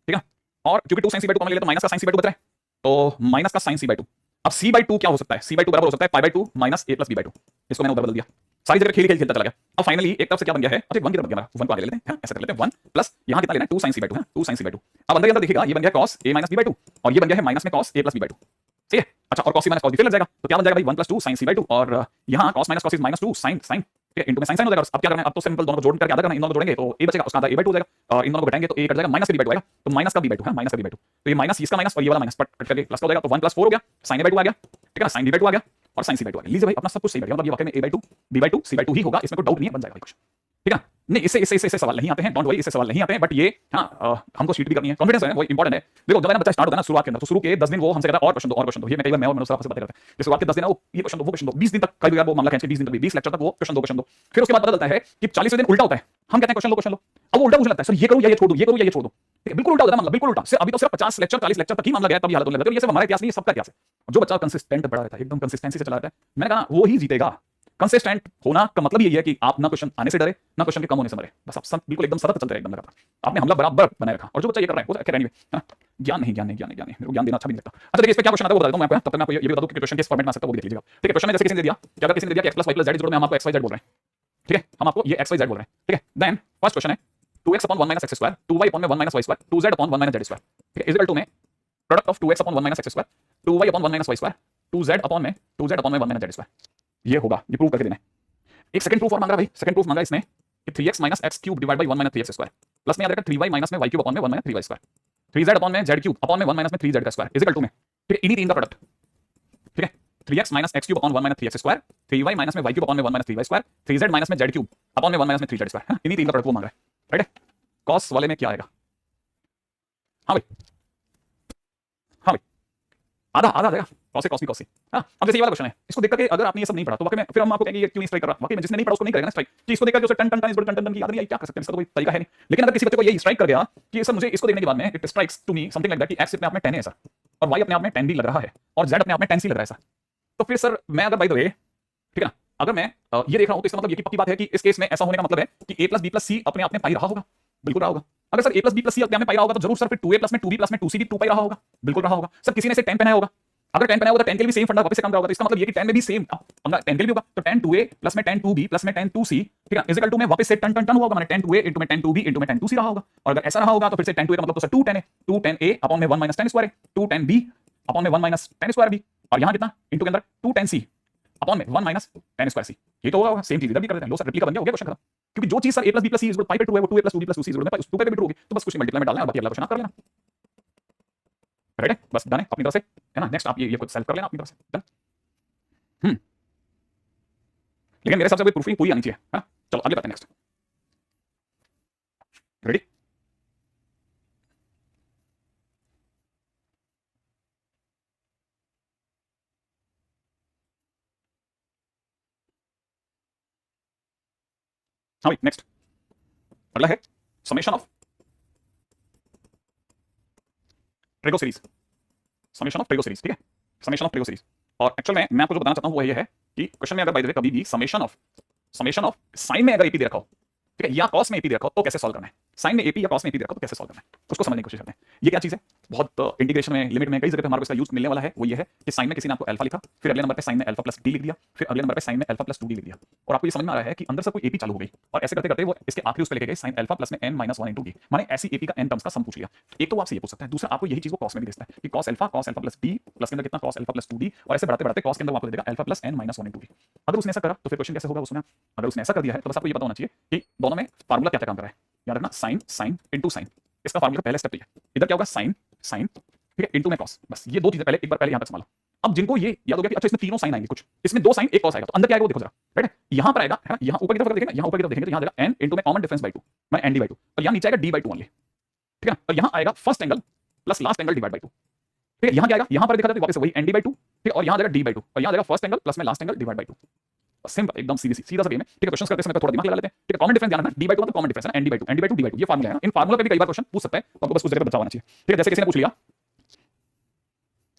ठीक है, और क्योंकि 2 sin c/2 कॉमन ले लिया तो माइनस का sin c/2 बच रहा है, तो माइनस का sin c/2। अब c/2 क्या हो सकता है, c/2 बराबर हो सकता है π/2 माइनस a + b/2। इसको मैंने उधर बदल दिया, सारी जगह खेलता चला गया। अब फाइनली एक तरफ से क्या बन गया है, अच्छा 1 की तरफ बन गया, 1 को आगे ले लेते हैं। हाँ, ऐसा कर लेते हैं 1 प्लस यहाँ कितना लेना है 2 sin c/2 है, 2 sin c/2। अब अंदर अंदर देखिएगा, ये बन गया cos a - b/2 और ये बन गया है माइनस में cos a + b/2। ठीक है, अच्छा और cos c - cos b फिर लग जाएगा, तो क्या बन जाएगा भाई 1 + 2 sin c/2 और यहाँ cos - cos is -2 sin sin into में sin हो जाएगा। अब क्या करना है, अब तो सिंपल दोनों को जोड़ करके आधा करना है, इन दोनों को जोड़ेंगे तो a बचेगा, उसका आधा a/2 हो जाएगा और इन दोनों को घटाएंगे तो a कट जाएगा, माइनस का b/2 आएगा, तो माइनस का b/2 है, माइनस का b/2। तो ये माइनस इसका माइनस और ये वाला माइनस कट करके प्लस का हो जाएगा, तो 1 + 4 हो गया, sin a/2 आ गया। ठीक है ना, sin b/2 आ गया और sin c/2 आ गया। लीजिए भाई अपना सब कुछ सही बैठ गया, मतलब ये वाकई में a/2 b/2 c/2 ही होगा, इसमें कोई डाउट नहीं है, बन जाएगा भाई कुछ। ठीक है, नहीं इससे सवाल नहीं आते हैं, डोंट वरी, इससे सवाल नहीं आते हैं, बट ये हाँ हमको शीट भी करनी है, कॉन्फिडेंस है वो इंपॉर्टेंट है। देखो जब मेरा बच्चा स्टार्ट होता है ना शुरुआत के अंदर, तो शुरू के 10 दिन वो हमसे कहता है और क्वेश्चन दो और क्वेश्चन दो, ये मैं कई बार मैं और मनोज सर आपसे बातें करते हैं, शुरुआत के 10 दिन वो ये क्वेश्चन दो वो क्वेश्चन दो, 20 दिन तक कई बार वो मामला खींच के 20 दिन तक 20 लेक्चर तक वो क्वेश्चन दो। फिर उसके बाद पता चलता है कि 40वें दिन उल्टा होता है, हम कहते हैं क्वेश्चन लो। अब वो उल्टा मुझे लगता है सर ये करूं या ये छोड़ दूं, ये करूं या ये छोड़ दूं। ठीक है, बिल्कुल उल्टा होता है, मतलब बिल्कुल उल्टा। अभी तो सिर्फ 50 लेक्चर 40 लेक्चर तक ही मामला गया, तब ये हालत होने लगती है। ये सिर्फ हमारा इतिहास नहीं, सबका इतिहास है। जो बच्चा कंसिस्टेंट बड़ा रहता है, एकदम कंसिस्टेंसी से चला रहता है, मैंने कहा वो ही जीतेगा। कंसिस्टेंट होना का मतलब यही है कि आप ना क्वेश्चन आने से डरे ना क्वेश्चन के कम होने से डरे, बस आप सब बिल्कुल एकदम सतत चलते रहे, एकदम लगातार आपने हमला बराबर बनाए रखा। और जो बच्चा ये कर रहा है वो एकेडमी में ज्ञान नहीं मेरे को ज्ञान देना अच्छा भी नहीं लगता। अच्छा देखिए इस पे क्या क्वेश्चन आता है वो बता देता हूं मैं आपको, तब तक मैं आपको ये भी बता दूं कि क्वेश्चन किस फॉर्मेट में आ सकता है वो भी देख लीजिएगा। ठीक है, क्वेश्चन में जैसे किसी ने दिया कि अगर किसी ने दिया कि x + y + z जोड़ में हम आपको x y z बोल रहे हैं। ठीक है, हम आपको ये x y z बोल रहे हैं। ठीक है, देन फर्स्ट क्वेश्चन है 2x/1 - x², 2y/1 - y², 2z/1 - z²। ठीक है, इज इक्वल टू में product of 2x/1 - x², 2y/1 - y², 2z/1 - z²। ये होगा, ये प्रूव करके देना है। एक सेकंड प्रूफ और मांग रहा भाई, सेकंड प्रूफ मांगा इसने कि 3x - x³ / 1 - 3x² प्लस में आ जाएगा 3y - में y³ / 1 - 3y², 3z/ में z³ / 1 - 3z² is equal to में ठीक है इन्हीं तीन का प्रोडक्ट। ठीक है, 3x - x³ / 1 - 3x², 3y - में y³ / 1 - 3y², 3z - में z³ / 1 - 3z²। इन्हीं तीन का प्रोडक्ट वो मांग रहा है, राइट है। कॉस वाले में क्या आएगा, हाँ भाई आधा आ जाएगा, कॉस से कॉस भी कॉस से। हाँ, अब जैसे ये वाला क्वेश्चन है, इसको देख करके अगर आपने ये सब नहीं पढ़ा तो वाकई में फिर हम आपको कहेंगे ये क्यों नहीं स्ट्राइक कर रहा। वाकई में जिसने नहीं पढ़ा उसको नहीं करेगा ना स्ट्राइक, कि इसको देखकर जो टन टन की याद नहीं आई, क्या कर सकते हैं, इसका तो कोई तरीका है नहीं। लेकिन अगर किसी बच्चे को ये स्ट्राइक कर गया कि सर मुझे इसको देखने के बाद में it strikes to me something like that कि एक्स अपने आप में 10 है सर, और वाई अपने आप में 10 भी लग रहा है, और जेड अपने आप में 10 सी लग रहा है सर, तो फिर सर मैं अगर बाय द वे ठीक है ना, अगर मैं ये देख रहा हूं तो इसका मतलब ये पक्की बात है कि इस केस में ऐसा होने का मतलब है कि a + b + c अपने आप में पाई रहा होगा, बिल्कुल रहा होगा। अगर सर a + b + c अपने आप में पाई रहा होगा तो जरूर सर फिर 2a + में 2b + में 2c भी 2 पाई रहा होगा, बिल्कुल रहा होगा। सर किसी ने इसे 10 पहनाया होगा, अगर 10 पहनाया होगा तो 10 के लिए भी सेम फंडा वापस से काम करा होगा, तो इसका मतलब ये कि 10 में भी सेम, अब 10 के लिए भी होगा तो 10 2a + में 10 2b + में 10 2c ठीक है इज इक्वल टू में वापस से टन टन टन हुआ होगा, माने 10 2a * में 10 2b * में 10 2c रहा होगा। और अगर ऐसा रहा होगा तो फिर से 10 2a का मतलब तो सर 2 10 है, 2 10a अपॉन में 1 - 10 स्क्वायर है, 2 10b अपॉन में 1 - 10 स्क्वायर भी, और यहां कितना इनटू के अंदर 2 10c अपॉन में 1 - 10 स्क्वायर c, ये तो होगा सेम चीज इधर भी कर देते हैं। लो सर रेप्लिका बन गया, हो गया क्वेश्चन खत्म। क्योंकि जो चीज सर a + b + c = पाई पे 2 है वो 2a + 2b + 2c = पाई 2 पे भी ट्रू होगी, तो बस कुछ मल्टीप्लाई में डालना है और बाकी अगला क्वेश्चन आप कर लेना, राइट है। बस डन है अपनी तरफ से, है ना। नेक्स्ट आप ये कुछ सेल्फ कर लेना अपनी तरफ से, डन। लेकिन मेरे हिसाब से कोई प्रूफिंग पूरी आनी चाहिए, है ना। चलो अगले बात है, नेक्स्ट रेडी। हाँ भाई नेक्स्ट अगला है summation of trigo series, summation of trigo series, ठीक है, समेशन ऑफ ट्रेगो सीरीज। और एक्चुअल में मैं आपको जो बताना चाहता हूं वो ये है कि क्वेश्चन में अगर बाय द वे कभी भी समेशन ऑफ साइन में अगर एपी दे रखा हो, ठीक है, या कॉस में एपी दे रखा हो तो कैसे सॉल्व करना है, साइन में एपी या कॉस में एपी दे रखा हो तो कैसे सॉल्व करना है, उसको समझने की कोशिश करते हैं। ये क्या चीज है, बहुत इंटीग्रेशन में लिमिट में कई जगह पे हमारे को इसका यूज मिलने वाला है। वो ये है कि साइन में किसी ने आपको अल्फा लिखा, फिर अगले नंबर पे साइन में अल्फा + d लिख दिया, फिर अगले नंबर पे साइन में अल्फा + 2d लिख दिया, और आपको ये समझ में आ रहा है कि अंदर से कोई एपी चालू हो गई, और ऐसे करते करते वो इसके आखिरी उस पे लेके गए साइन अल्फा + में n - 1 * d, माने ऐसी एपी का n टर्म्स का सम पूछ लिया। एक तो वो आपसे ये पूछ सकता है, दूसरा आपको यही चीज वो कॉस में भी देखता है कि cos अल्फा + d प्लस के अंदर कितना cos अल्फा + 2d, और ऐसे बढ़ते बढ़ते cos के अंदर आपको दे देगा अल्फा + n - 1 * d। अगर उसने ऐसा करा तो फिर क्वेश्चन कैसे होगा उसमें, अगर उसने ऐसा कर दिया है तो बस आपको ये पता होना चाहिए कि दोनों में फार्मूला क्या क्या काम कर रहा है। याद रखना साइन साइन इनटू साइन, इसका फार्मूला पहले स्टेप ये है। इधर क्या होगा साइन साइन ठीक है इनटू में कॉस, बस ये दो चीजें पहले एक बार पहले यहां तक संभालो। अब जिनको ये याद हो गया कि अच्छा इसमें तीनों साइन आएंगे, कुछ इसमें 2 साइन 1 कॉस आएगा, तो अंदर क्या आएगा वो देखो जरा, राइट है। यहां पर आएगा है ना, यहां ऊपर की तरफ देखेंगे, यहां ऊपर की तरफ देखेंगे तो यहां आएगा n इनटू में कॉमन डिफरेंस बाय 2 माने n d/2, और यहां नीचे आएगा d/2 ओनली, ठीक है ना। और यहां आएगा first angle plus last angle divide by 2, ठीक है। यहां क्या आएगा, यहां पर देखा जाए तो वापस वही n d/2, ठीक है, और यहां आएगा d/2, और यहां आएगा फर्स्ट एंगल प्लस में last angle divide by 2, simple एकदम सीधा सा गेम है, ठीक है। क्वेश्चंस करते समय थोड़ा दिमाग लगा लेते हैं, ठीक है। कॉमन डिफरेंस ध्यान रखना, d/2 मतलब कॉमन डिफरेंस है, n d/2 d/2 ये फार्मूला है ना। इन फार्मूला पे भी कई बार क्वेश्चन पूछ सकता है, तो आपको बस कुछ जगह पे बचा होना चाहिए, ठीक है। जैसे किसी ने पूछ लिया,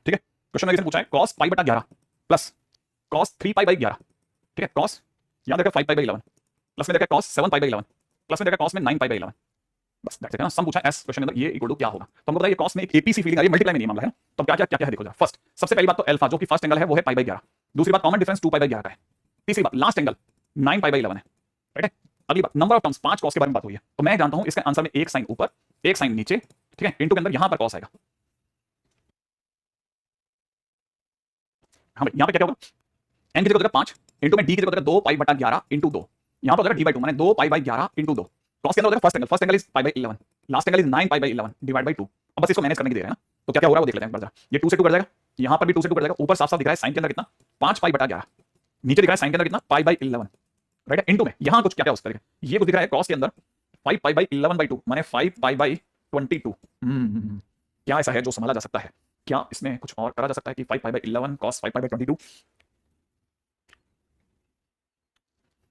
ठीक है, क्वेश्चन में किसी ने पूछा है cos π/11, प्लस कॉस 3π/11, ठीक है, कॉस यहां देखा 5π/11 प्लस में देखा कॉस 7π/11 प्लस में देखा कॉस में 9π/11, बस दैट्स इट है ना। सम पूछा एस क्वेश्चन के अंदर, ये इक्वल टू क्या होगा, तो हमको बताइए कॉस में एक एपीसी फीलिंग आ रही है, मल्टीप्लाई में नहीं मामला है ना, तो क्या क्या क्या क्या है देखो जरा। फर्स्ट सबसे पहली बात तो अल्फा जो कि फर्स्ट एंगल है वो है π/11, दूसरी बात कॉमन डिफरेंस 2π/11 का है, तीसरी बात लास्ट एंगल 9π/11 है, राइट है। अगली बात नंबर ऑफ टर्म्स, 5 कॉस के बारे में बात हुई है, तो मैं जानता हूं इसके आंसर में एक साइन ऊपर एक साइन नीचे, ठीक है, इनटू के अंदर यहां पर कॉस आएगा। हाँ भाई यहां पे क्या होगा, n की जगह 5 इनटू में d की जगह 2π/11 इनटू 2, यहां पर हो जाएगा d/2 माने 2π/11 इनटू 2, कॉस के अंदर हो जाएगा first angle is π/11, last angle is 9π/11 divide by 2। अब बस इसको मैनेज करने की दे रहे हैं ना, तो क्या क्या हो रहा है वो देख लेते हैं एक बार। ये 2 से 2 कट जाएगा, यहां पर भी 2 से 2 कट जाएगा, ऊपर साफ साफ दिख रहा है साइन के अंदर कितना 5π/11, नीचे दिख रहा है साइन के अंदर कितना π/11, राइट है। इनटू में यहां कुछ क्या क्या हो सकता है, ये कुछ दिख रहा है कॉस के अंदर 5π/11/2 माने 5π/22। क्या ऐसा है जो संभाला जा सकता है, क्या इसमें कुछ और करा जा सकता है कि 5π/11 cos 5π/22।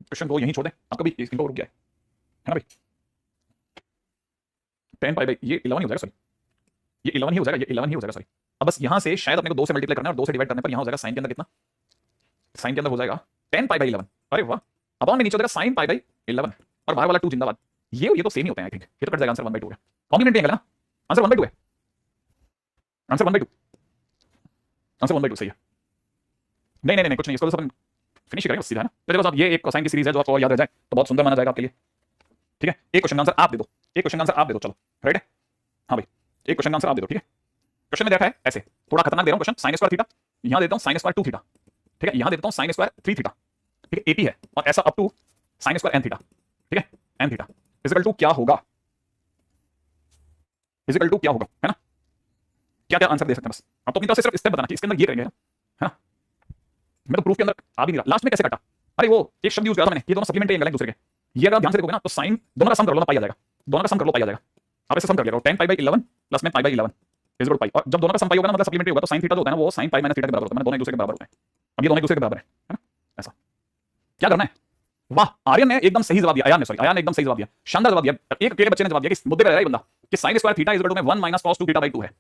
क्वेश्चन को यहीं छोड़ दें, आपका भी इनको रुक गया है ना भाई, 10π ये 11 ही हो जाएगा, सॉरी ये 11 ही हो जाएगा, ये 11 ही हो जाएगा सॉरी। अब बस यहां से शायद अपने को 2 से मल्टीप्लाई करना है और 2 से डिवाइड करने पर यहां हो जाएगा साइन के अंदर कितना, साइन के अंदर हो जाएगा 10π/11, अरे वाह। अब में नीचे हो जाएगा साइन π/11 और बाहर वाला 2 जिंदाबाद, ये तो सेम ही होते हैं आई थिंक, ये तो कट जाएगा, आंसर 1/2 है, कॉम्प्लीमेंट्री एंगल है ना, आंसर 1/2 है, आंसर 1/2, आंसर 1/2 सही है। नहीं नहीं नहीं कुछ नहीं, इसको तो अपन फिनिश करेंगे सीधा है ना। तो देखो साहब ये एक कोसाइन की सीरीज है जो आपको याद रह जाए तो बहुत सुंदर माना जाएगा आपके लिए, ठीक है। एक क्वेश्चन का आंसर आप दे दो, एक क्वेश्चन का आंसर आप दे दो, चलो राइट है, हाँ भाई एक क्वेश्चन का आंसर आप दे दो, ठीक है। क्वेश्चन में देखा है ऐसे, थोड़ा खतरनाक दे रहा हूं क्वेश्चन, sin स्क्वायर थीटा, यहां देता हूं sin स्क्वायर 2 थीटा, ठीक है, यहां दे देता हूं sin स्क्वायर 3 थीटा, ठीक है, एपी है और ऐसा up to sin square n theta, ठीक है, n थीटा इक्वल टू क्या होगा, इक्वल टू क्या होगा, है ना। क्या क्या आंसर दे सकते हैं बस, अब तो अपनी तरफ से सिर्फ स्टेप बताना कि इसके अंदर ये करेंगे, है ना। मैं तो प्रूफ के अंदर आ भी नहीं रहा, लास्ट में कैसे कटा, अरे वो एक शब्द यूज किया था मैंने, ये दोनों सप्लीमेंट्री एंगल हैं दूसरे के, ये अगर आप ध्यान से देखोगे ना तो साइन दोनों का सम कर लो ना पाई आ जाएगा, दोनों का सम कर लो पाई आ जाएगा, आप ऐसे सम कर लिया 10π/11 प्लस में π/11 इज पाई, और जब दोनों का सम पाई होगा ना मतलब सप्लीमेंट्री होगा तो sin थीटा जो होता है ना वो sin π - थीटा के बराबर होता है, दोनों एक दूसरे के बराबर होते हैं, अब ये दोनों एक दूसरे के बराबर है ना, ऐसा क्या करना है। वाह आर्यन ने एकदम सही जवाब दिया, आयान ने सॉरी आयान ने एकदम सही जवाब दिया, शानदार जवाब दिया, एक अकेले बच्चे ने जवाब दिया कि मुद्दे पे रहा है बंदा कि sin square theta is equal to में 1 - cos 2 थीटा/2 है,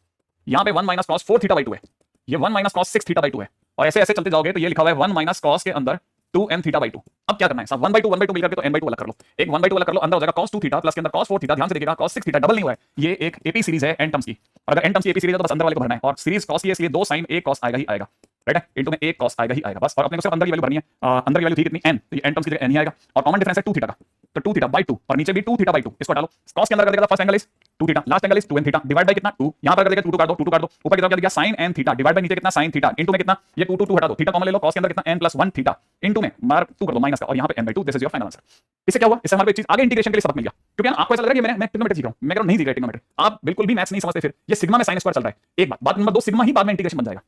यहां पे 1 - cos 4 थीटा/2 है, ये 1 - cos 6 थीटा/2 है, और ऐसे ऐसे चलते जाओगे तो ये लिखा हुआ है 1 - cos के अंदर 2n थीटा/2। अब क्या करना है साहब, 1/2 मिलकर के तो n/2 अलग कर लो, एक 1/2 अलग कर लो, अंदर हो जाएगा cos 2 थीटा प्लस के अंदर cos 4 थीटा, ध्यान से देखिएगा cos 6 थीटा डबल नहीं हुआ है, ये एक एपी सीरीज है n टर्म्स की, और अगर n टर्म्स की एपी सीरीज है तो बस अंदर वाले को भरना है, और सीरीज cos की है इसलिए 2 sin 1 cos आएगा ही आएगा, राइट है, इनटू में 1 cos आएगा ही आएगा बस, और अपने को सिर्फ अंदर की वैल्यू भरनी है, अंदर की वैल्यू थी कितनी n, तो ये n टर्म्स की जगह n ही आएगा, और कॉमन डिफरेंस है 2 थीटा का, तो 2 थीटा/2 और नीचे भी 2 थीटा/2, इसको हटा लो, cos के अंदर कर देगा first angle is 2 theta, last angle is 2n theta divide by कितना 2, यहां पर कर देगा 2 काट दो, 2 काट दो, ऊपर की तरफ क्या दिया sin n theta divide by नीचे कितना sin थीटा, इनटू में कितना ये 2 हटा दो, थीटा कॉमन ले लो, cos के अंदर कितना n + 1 थीटा, इनटू में मार 2 कर दो माइनस का, और यहां पे n/2, this is your final answer. इससे क्या हुआ, इससे हमारे को एक चीज आगे इंटीग्रेशन के लिए सबक मिल गया, क्योंकि आपको ऐसा लग रहा है कि मैं ट्रिग्नोमेट्री सीख रहा हूं, मैं कह रहा हूं नहीं सीख रहा ट्रिग्नोमेट्री, आप बिल्कुल भी मैथ्स नहीं समझते, फिर ये सिग्मा में sin स्क्वायर चल रहा है, एक बात नंबर 2 सिग्मा ही बाद में इंटीग्रेशन बन जाएगा,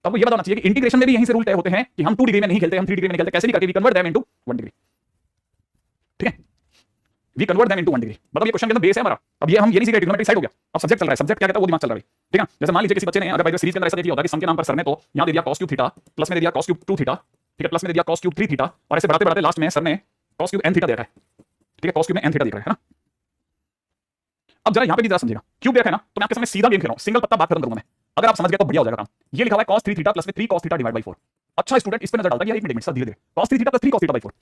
तो आपको ये बताना चाहिए कि इंटीग्रेशन में भी यहीं से रूल तय होते हैं कि हम 2 डिग्री में नहीं खेलते, हम 3 डिग्री में नहीं खेलते, कैसे भी करके we convert them into 1 degree, ठीक है, we convert them into 1 degree, मतलब ये क्वेश्चन के अंदर बेस है हमारा। अब ये हम ये नहीं सीख रहे, ट्रिग्नोमेट्री साइड हो गया, अब सब्जेक्ट चल रहा है, सब्जेक्ट क्या कहता है वो दिमाग चल रहा है, ठीक है। जैसे मान लीजिए किसी बच्चे ने अगर भाई सीरीज के अंदर ऐसा देखिए होता है कि सम के नाम पर सर ने तो यहां दे दिया cos³ थीटा प्लस में दे दिया cos³ 2 थीटा, ठीक है, प्लस में दे दिया cos³ 3 थीटा, और ऐसे बढ़ाते बढ़ाते लास्ट में सर ने cos³ n थीटा दे रखा है, ठीक है, cos³ में n थीटा दिख रहा है ना। अब जरा यहां पे भी जरा समझिएगा, क्यूब देखा है ना, तो मैं आपके सामने सीधा गेम खेल रहा हूं, सिंगल पत्ता बात खत्म करूंगा मैं, अगर आप समझ गए तो बढ़िया हो जाएगा काम। ये लिखा हुआ है cos 3 थीटा प्लस में 3 cos थीटा डिवाइड बाय 4, अच्छा स्टूडेंट इस पे नजर डालता है कि यार एक मिनट सर धीरे धीरे cos 3 theta plus 3 cos theta by 4,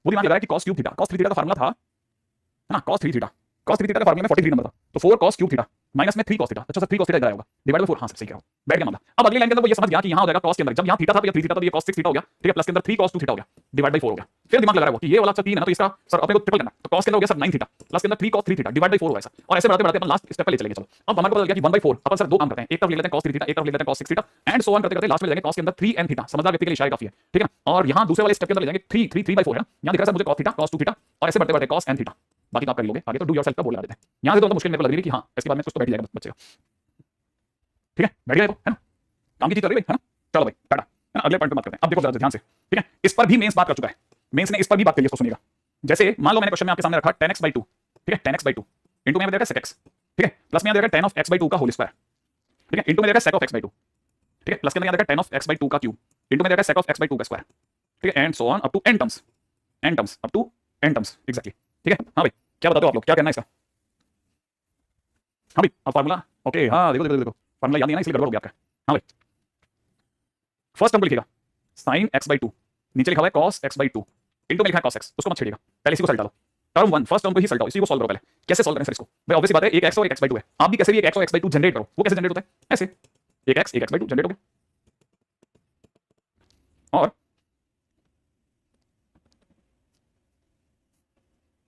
वो दिमाग लगा है कि cos³ थीटा, cos 3 थीटा का फार्मूला था है ना, cos 3 थीटा, cos 3 थीटा का फार्मूला में 43 नंबर था, तो 4 cos³ थीटा माइनस में 3 cos थीटा, अच्छा सर 3 cos थीटा इधर आएगा डिवाइड बाय 4, हां सर सही कह रहा हूं, बैठ गया मामला। अब अगली लाइन के अंदर वो ये समझ गया कि यहां हो जाएगा cos के अंदर, जब यहां थीटा था तो ये 3 थीटा था, तो ये cos 6 थीटा हो गया, ठीक है, प्लस के अंदर 3 cos 2 थीटा हो गया डिवाइड बाय 4 हो गया, फिर दिमाग लगा रहा है वो कि ये वाला अच्छा 3 है ना, तो इसका सर अपने को ट्रिपल करना, तो cos के अंदर हो गया सर 9 थीटा प्लस के अंदर 3 cos 3 थीटा डिवाइड बाय 4 होगा ऐसा, और ऐसे बढ़ाते बढ़ाते अपन लास्ट स्टेप पे ले चलेंगे। चलो अब हमारे को पता लग गया कि 1/4 अपन सर दो काम करते हैं, एक तरफ ले लेते हैं cos 3 थीटा, एक तरफ ले लेते हैं cos 6 theta, and so on करते करते लास्ट में ले जाएंगे cos के अंदर 3n थीटा, समझदार व्यक्ति के लिए इशारा काफी है, ठीक है ना। और यहां दूसरे वाले स्टेप के अंदर ले जाएंगे 3/4 है ना, यहां दिख रहा है सर मुझे cos थीटा cos 2 थीटा, और ऐसे बढ़ते बढ़ते cos n थीटा, बाकी तो आप कर लोगे आगे, तो डू योरसेल्फ का बोल लगा देते हैं, यहां से तो मुश्किल मेरे को लग रही है कि हां इसके बाद में कुछ तो बैठ जाएगा बच्चे का, ठीक है, बैठ गया है ना, काम की चीज चल रही है ना। चलो भाई टाटा, है ना, अगले पॉइंट पे बात करते हैं। अब देखो जरा ध्यान से, ठीक है, इस पर भी मेंस बात कर चुका है, मेंस ने इस पर भी बात करी है, इसको सुनिएगा। जैसे मान लो मैंने क्वेश्चन में आपके सामने रखा 10x/2, ठीक है, 10x/2 इनटू में देगा sec x, ठीक है, प्लस में यहां देगा tan of x/2 का होल स्क्वायर, ठीक है, इनटू में देगा sec of x/2, ठीक है, प्लस के अंदर यहां देगा tan of x/2 का क्यूब, इनटू में देगा sec of x/2 का स्क्वायर, ठीक है, and so on up to n terms up to n terms exactly, ठीक है। हां भाई क्या बताते हो आप लोग, क्या करना है इसका, हां भाई अब फार्मूला ओके, हां देखो देखो देखो फार्मूला याद नहीं है ना, इसलिए गड़बड़ हो गया आपका। हां भाई फर्स्ट टर्म को लिखेगा sin x/2, नीचे लिखा हुआ है cos x/2, इनटू में लिखा है cos x, उसको मत छेड़िएगा, पहले इसी को सल्ट डालो। टर्म 1 फर्स्ट टर्म को ही सल्टाओ, इसी को सॉल्व करो पहले। कैसे सॉल्व करें सर इसको? भाई ऑब्वियस बात है, एक x और एक x/2 है, आप भी कैसे भी एक x और x/2 जनरेट करो। वो कैसे जनरेट होता है? ऐसे, एक x एक x/2 जनरेट हो गया। और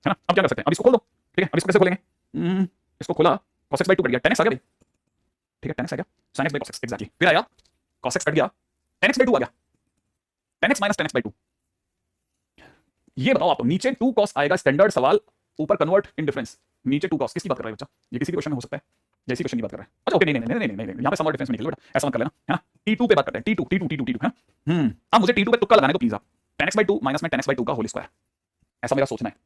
है ना, अब क्या कर सकते हैं? अब इसको खोल दो, ठीक है। अब इसको कैसे खोलेंगे? इसको खोला, cos x/2 कट गया, tan x आ गया भाई, ठीक है, tan x आ गया, sin x/cos x, एग्जैक्टली। फिर आया cos x कट गया, tan x/2 आ गया, tan x minus tan x/2। ये बताओ आप, नीचे 2 cos आएगा, स्टैंडर्ड सवाल, ऊपर कन्वर्ट इन डिफरेंस, नीचे 2 cos। किसकी बात कर रहे हो बच्चा? ये किसी भी क्वेश्चन में हो सकता है, जैसी क्वेश्चन की बात कर रहे हैं। अच्छा ओके, नहीं नहीं नहीं नहीं नहीं, यहां पे सम और डिफरेंस में निकल बेटा, ऐसा मत कर लेना, है ना। T2 पे बात करते हैं, T2 T2 T2 T2 है। अब मुझे T2 पे तुक्का लगाने दो प्लीज आप, tan x/2 माइनस में tan x/2 का होल स्क्वायर, ऐसा मेरा सोचना है।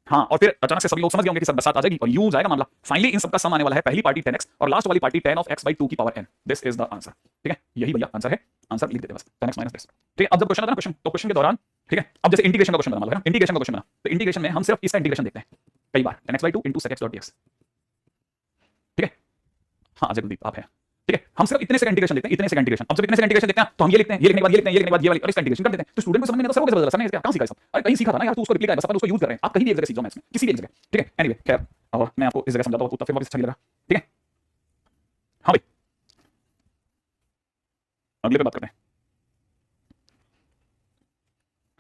हाँ, और फिर अचानक से सभी लोग समझ गए होंगे कि सर बरसात आ जाएगी और यूं जाएगा मामला। फाइनली इन सबका सम आने वाला है, पहली पार्टी tan x और लास्ट वाली पार्टी tan of x/2 की power n। This is the answer, ठीक है, यही भैया आंसर है। आंसर लिख देते बस, tan x माइनस दिस, ठीक है। अब जब क्वेश्चन आता है ना, क्वेश्चन तो क्वेश्चन के दौरान, ठीक है, अब जैसे इंटीग्रेशन का क्वेश्चन बना लो, है ना, इंटीग्रेशन का क्वेश्चन बना, तो इंटीग्रेशन में हम सिर्फ इसका इंटीग्रेशन देखते हैं कई बार, tan x/2 into sec x.dx, ठीक है। हाँ अजय कुलदीप आप हैं, ठीक है। हम सिर्फ इतने से इंटीग्रेशन देखते हैं, इतने से इंटीग्रेशन। अब जब इतने से इंटीग्रेशन देखते हैं तो हम ये लिखते हैं, ये लिखने के बाद ये लिखते हैं, ये लिखने के बाद ये वाली, और इसका इंटीग्रेशन कर देते हैं। तो स्टूडेंट को समझ में नहीं आता, सर वो कैसे बदला, सर ने कहां सीखा सब? अरे कहीं सीखा था ना यार, तू उसको रिप्लाई कर, बस अपन उसको यूज कर रहे हैं। आप कहीं भी एक जगह सीख जाओ मैथ्स में, किसी भी एक जगह, ठीक है। एनीवे खैर, और मैं आपको इस जगह समझाता हूं, तो फिर वापस अच्छा नहीं लगा, ठीक है। हाँ भाई अगले पे बात करते हैं।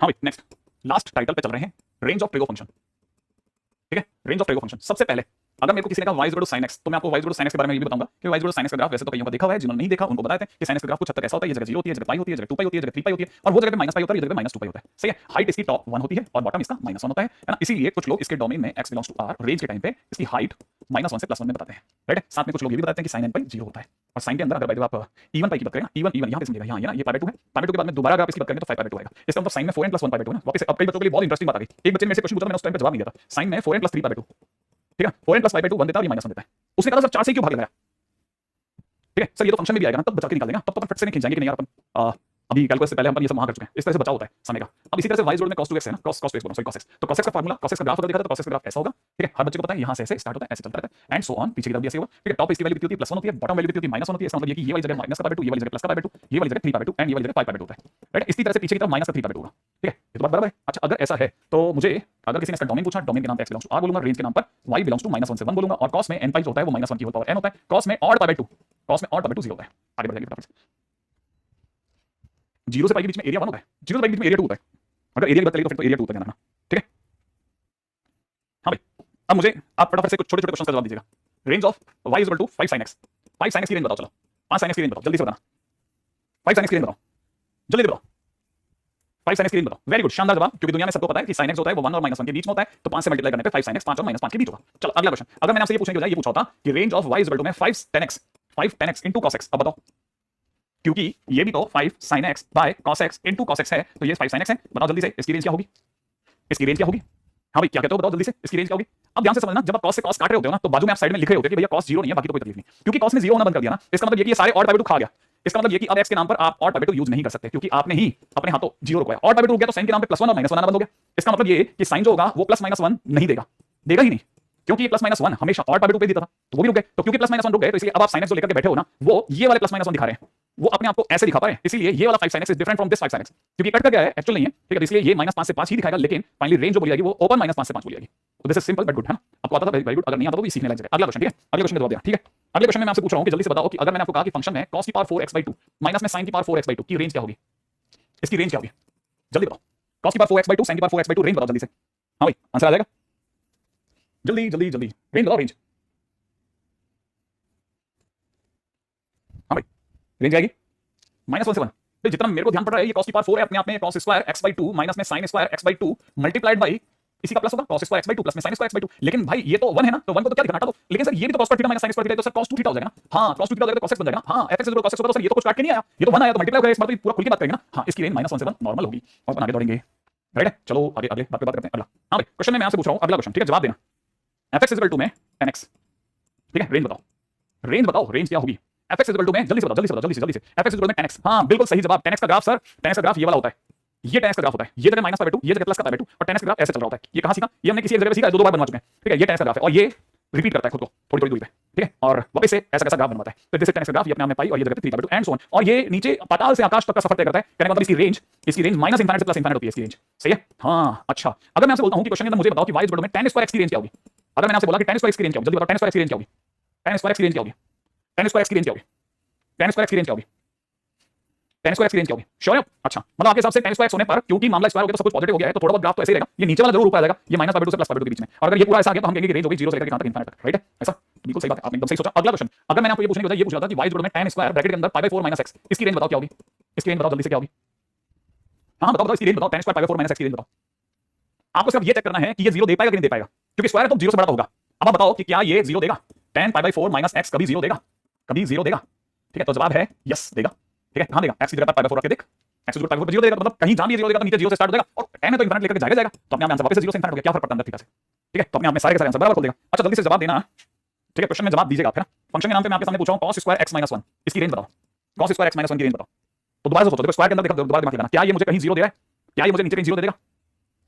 हाँ भाई नेक्स्ट, लास्ट टाइटल पे चल रहे हैं, रेंज ऑफ ट्रेगो फंक्शन, ठीक है। रेंज ऑफ ट्रेगो फंक्शन, सबसे पहले अगर मेरे को किसी ने कहा y = sin x, तो मैं आपको y = sin x के बारे में ये भी बताऊंगा कि y = sin x का ग्राफ वैसे तो कईयों का देखा हुआ है, जिन्होंने नहीं देखा उनको बताते हैं कि sin x का ग्राफ कुछ हद तक ऐसा होता है, ये जगह 0 होती है, जगह पाई होती है, जगह 2 पाई होती है, जगह 3 पाई होती है, और वो जगह पे -π होता है, ये जगह पे -2 पाई होता है, सही है। हाइट इसकी टॉप 1 होती है और बॉटम इसका -1 होता है ना। इसीलिए कुछ लोग इसके डोमेन में x belongs to r range के टाइम पे इसकी हाइट -1 से +1 में बताते हैं, राइट। साथ में कुछ लोग ये भी बताते हैं कि sin n पाई 0 होता है, और sin के अंदर अगर आप इवन पाई की बात करें ना, इवन यहां पे समझिएगा, यहां ये ना, ये π/2 है, π/2 के बाद में दोबारा अगर आप इसकी बात करेंगे तो 5/2 आएगा। इसका मतलब sin में 4n + 1 π/2 है ना। वापस अब कई बच्चों के लिए बहुत इंटरेस्टिंग बात आ गई, एक बच्चे ने मेरे से क्वेश्चन पूछा, मैंने उस टाइम पे जवाब नहीं दिया था। sin में 4n + 3 π/2, ठीक है, 4n + 5/2 1 देता है और ये -1 देता है। उसने कहा सर 4 से क्यों भाग लगाया, ठीक है सर, ये तो फंक्शन में भी आएगा ना, तब बचा के निकाल देंगे, तब तो अपन फट से नहीं खींच जाएंगे कि नहीं यार अपन अभी कैलकुलस से पहले हम ये सब वहां कर चुके हैं। इस तरह से बचाव होता है समय का। अब इसी तरह से y = में cos 2x है ना, cos 2x बोलो, सॉरी cos x, तो cos x का फार्मूला, cos x का ग्राफ अगर देखा तो cos x का ग्राफ ऐसा होगा, ठीक है। हर बच्चे को पता है यहां से ऐसे स्टार्ट होता है, ऐसे चलता रहता है, एंड सो ऑन, पीछे की तरफ भी ऐसे होगा, ठीक है। टॉप इसकी वैल्यू कितनी होती है, +1 होती है, बॉटम वैल्यू कितनी होती है, -1 होती है। इसका मतलब ये कि ये वाली जगह माइनस का π/2, ये वाली जगह प्लस का π/2, ये वाली जगह 3 π/2 एंड ये वाली जगह 5 π/2 होता है, राइट। इसी तरह से पीछे की तरफ -3 π/2 होगा, ठीक है। ये तो बात बराबर है। अच्छा अगर ऐसा है तो मुझे अगर किसी ने इसका डोमेन पूछा, डोमेन के नाम पे x बिलोंग्स टू r बोलूंगा, रेंज के नाम पर y बिलोंग्स टू -1 से 1 बोलूंगा, और cos में n पाई जो होता है वो -1 की होल पावर n होता है, cos में ऑड π/2, cos में ऑड π/2 0 होता है। आगे बढ़ जाइए फटाफट से, 0 से पाई के बीच में एरिया 1 होता है, 0 से पाई के बीच में एरिया 2 होता है। अगर एरिया की बात करें तो फिर तो एरिया 2 होता है, ठीक है। हाँ भाई अब मुझे आप फटाफट से कुछ छोटे छोटे क्वेश्चन का जवाब दीजिएगा। Range of y = 5 sin x, 5 sin x की रेंज बताओ, चलो 5 sin x की रेंज बताओ, जल्दी से बताना। 5 sin x की रेंज बताओ, जल्दी बताओ, 5 sin x की रेंज बताओ। वेरी गुड, शानदार जवाब, क्योंकि दुनिया में सबको पता है कि sin x होता है वो 1 और -1 के बीच में होता है, तो 5 से मल्टीप्लाई करने पे 5 sin x 5 और -5 के बीच होगा। चलो अगला क्वेश्चन, अगर मैंने आपसे ये पूछने के बजाय ये पूछा होता कि रेंज ऑफ y = में 5 tan x into cos x, अब बताओ, क्योंकि ये भी तो 5 sin x by cos x into cos x है, तो ये 5 sin x है। बताओ जल्दी से इसकी रेंज क्या होगी, इसकी रेंज क्या होगी? हाँ भाई क्या कहते हो, बताओ जल्दी से इसकी रेंज क्या होगी? अब ध्यान से समझना, जब आप cos से cos काट रहे होते हो ना, तो बाजू में आप साइड में लिखे होते हैं कि भैया cos 0 नहीं है, बाकी तो कोई तकलीफ नहीं, क्योंकि cos ने 0 होना बंद कर दिया ना। इसका मतलब ये कि ये सारे ऑड π/2 खा गया। इसका मतलब ये कि अब x के नाम पर आप ऑड π/2 यूज नहीं कर सकते, क्योंकि आपने ही अपने हाथों 0 रुकवाया। ऑड π/2 रुक गया तो sin के नाम पे +1 और -1 आना बंद हो गया। इसका मतलब ये कि sin जो होगा वो +-1 नहीं देगा, देगा ही नहीं, क्योंकि ये +-1 हमेशा ऑड π/2 पे देता था, तो वो भी रुक गए। तो क्योंकि +-1 रुक गए, तो इसलिए अब आप sin x जो लेकर के बैठे हो ना, वो ये वाले +-1 दिखा रहे हैं, वो अपने आप को ऐसे दिखा पा रहे हैं। इसीलिए ये वाला 5 sin x is different from this 5 sin x, क्योंकि कट कर गया है, एक्चुअल नहीं है, ठीक है। इसलिए ये -5 से 5 ही दिखाएगा, लेकिन फाइनली रेंज जो बोली जाएगी वो ओपन -5 से 5 बोली जाएगी। तो this is simple but good, है ना। आपको आता था, वेरी गुड। अगर नहीं आता तो भी सीखने लायक है। अगला क्वेश्चन, ठीक है, अगले क्वेश्चन का जवाब देना, ठीक है। अगले क्वेश्चन में मैं आपसे पूछ रहा हूं कि जल्दी से बताओ कि अगर मैंने आपको कहा कि फंक्शन में cos की पावर 4x/2 माइनस में sin की पावर 4x/2 की रेंज क्या होगी, इसकी रेंज क्या होगी, जल्दी बताओ। cos की पावर 4x/2 sin की पावर 4x/2 रेंज बताओ जल्दी से। हाँ भाई आंसर आ जाएगा, जल्दी जल्दी जल्दी, रेंज बताओ, रेंज। हाँ भाई रेंज आएगी -1 से 1। तो जितना मेरे को ध्यान पड़ रहा है, ये cos की पावर 4 है, अपने आप में cos स्क्वायर x/2 माइनस में sin square x/2 multiplied by इसी का प्लस होगा cos स्क्वायर x/2 प्लस में sin स्क्वायर x/2। लेकिन भाई ये तो 1 है ना, तो 1 को तो क्या दिखाना था, तो लेकिन सर ये भी तो cos theta minus sin square theta, तो सर cos 2 थीटा हो जाएगा ना। हां cos 2 थीटा हो जाएगा तो cos x बन जाएगा। हां fx cos x होगा, तो सर ये तो कुछ काट के नहीं आया, ये तो 1 आया, तो मल्टीप्लाई हो गया। इस बार तो पूरा खुल के बात करेंगे ना। हां इसकी रेंज -1 से 1 नॉर्मल होगी, और अपन आगे बढ़ेंगे, राइट है। चलो आगे अगले बात पे बात करते हैं। अगला, हां भाई क्वेश्चन में मैं आपसे पूछ रहा हूं, अगला क्वेश्चन, ठीक है, जवाब देना। fx में tan x, ठीक है, रेंज बताओ, रेंज बताओ, रेंज क्या होगी fx में, जल्दी से बताओ, जल्दी से बताओ, जल्दी से fx में tan x। हां बिल्कुल सही जवाब। tan x का ग्राफ सर, tan x का ग्राफ ये वाला होता है, ये tan x का ग्राफ होता है, ये जगह -π/2, ये जगह +π/2, और tan x का ग्राफ ऐसे चल रहा होता है। ये कहां सीखा, ये हमने किसी एक जगह पे सीखा है, 2 बार बनवा चुके हैं, ठीक है। ये tan x का ग्राफ है, और ये रिपीट करता है खुद को थोड़ी थोड़ी दूरी पे, ठीक है, और वापस से ऐसा कैसा ग्राफ बनवाता है। तो दिस इज 10x ग्राफ, ये अपने आप में पाई और ये जगह 3/2 एंड सो ऑन, और ये नीचे पाताल से आकाश तक का सफर तय करता है। कहने का मतलब इसकी रेंज माइनस इनफाइनाइट से प्लस इनफाइनाइट होती है इसकी रेंज, सही है। हाँ अच्छा, अगर मैं आपसे बोलता हूं कि क्वेश्चन के अंदर मुझे बताओ कि y इज में tan स्क्वायर x की रेंज क्या होगी। अगर मैंने आपसे बोला कि tan स्क्वायर x की रेंज क्या होगी, जल्दी बताओ tan स्क्वायर x की रेंज क्या होगी, tan स्क्वायर x की रेंज क्या होगी, tan स्क्वायर x की रेंज क्या होगी, tan स्क्वायर x की रेंज क्या होगी, tan स्क्वायर x की रेंज क्या होगी, श्योर है। अच्छा मतलब आपके हिसाब से tan स्क्वायर x होने पर, क्योंकि मामला स्क्वायर हो गया तो सब कुछ पॉजिटिव हो गया है, तो थोड़ा बहुत ग्राफ तो ऐसे ही रहेगा, ये नीचे वाला जरूर ऊपर आ जाएगा, ये -π/2 से +π/2 के बीच में, और अगर ये पूरा ऐसा आ गया तो हम कहेंगे कि रेंज हो गई 0 से लेकर कहां तक, इनफाइनाइट तक, राइट है। ऐसा बिल्कुल सही बात है, आपने एकदम सही सोचा। अगला क्वेश्चन, अगर मैंने आपको ये पूछने की वजह ये पूछ रहा था कि y में tan स्क्वायर ब्रैकेट के अंदर π/4 - x, इसकी रेंज बताओ क्या होगी, इसकी रेंज बताओ जल्दी से क्या होगी। हाँ बताओ इसकी रेंज बताओ, tan स्क्वायर π/4 - x की रेंज बताओ। आपको सिर्फ ये चेक करना है कि ये 0 दे पाएगा कि नहीं दे पाएगा, क्योंकि स्क्वायर है तो 0 से बड़ा होगा। अब आप बताओ कि क्या ये 0 देगा, tan π/4 - x कभी 0 देगा, कभी 0 देगा, ठीक है। तो जवाब है यस देगा, ठीक है। कहां देगा, x की जगह पर π/4 रख के देख, x की जगह पर π/4 0 देगा, मतलब कहीं जहां भी 0 देगा तो नीचे 0 से स्टार्ट हो जाएगा, और tan है तो इनफिनिट लेकर के जाएगा, तो अपने आप में आंसर वापस से 0 से इनफिनिट हो गया, क्या फर्क पड़ता है अंदर थीटा से, ठीक है। तो अपने आप में सारे के सारे आंसर बराबर खोल देगा। अच्छा जल्दी से जवाब देना, ठीक है, क्वेश्चन में जवाब दीजिएगा आप, है ना। फंक्शन के नाम पे मैं आपके सामने पूछा हूं cos स्क्वायर x - 1, इसकी रेंज बताओ, cos स्क्वायर x - 1 की रेंज बताओ। तो दोबारा से सोचो, देखो स्क्वायर के अंदर देखो, दोबारा दिमाग लगाना, क्या ये मुझे कहीं 0 दे रहा है, क्या ये मुझे नीचे कहीं 0 दे देगा,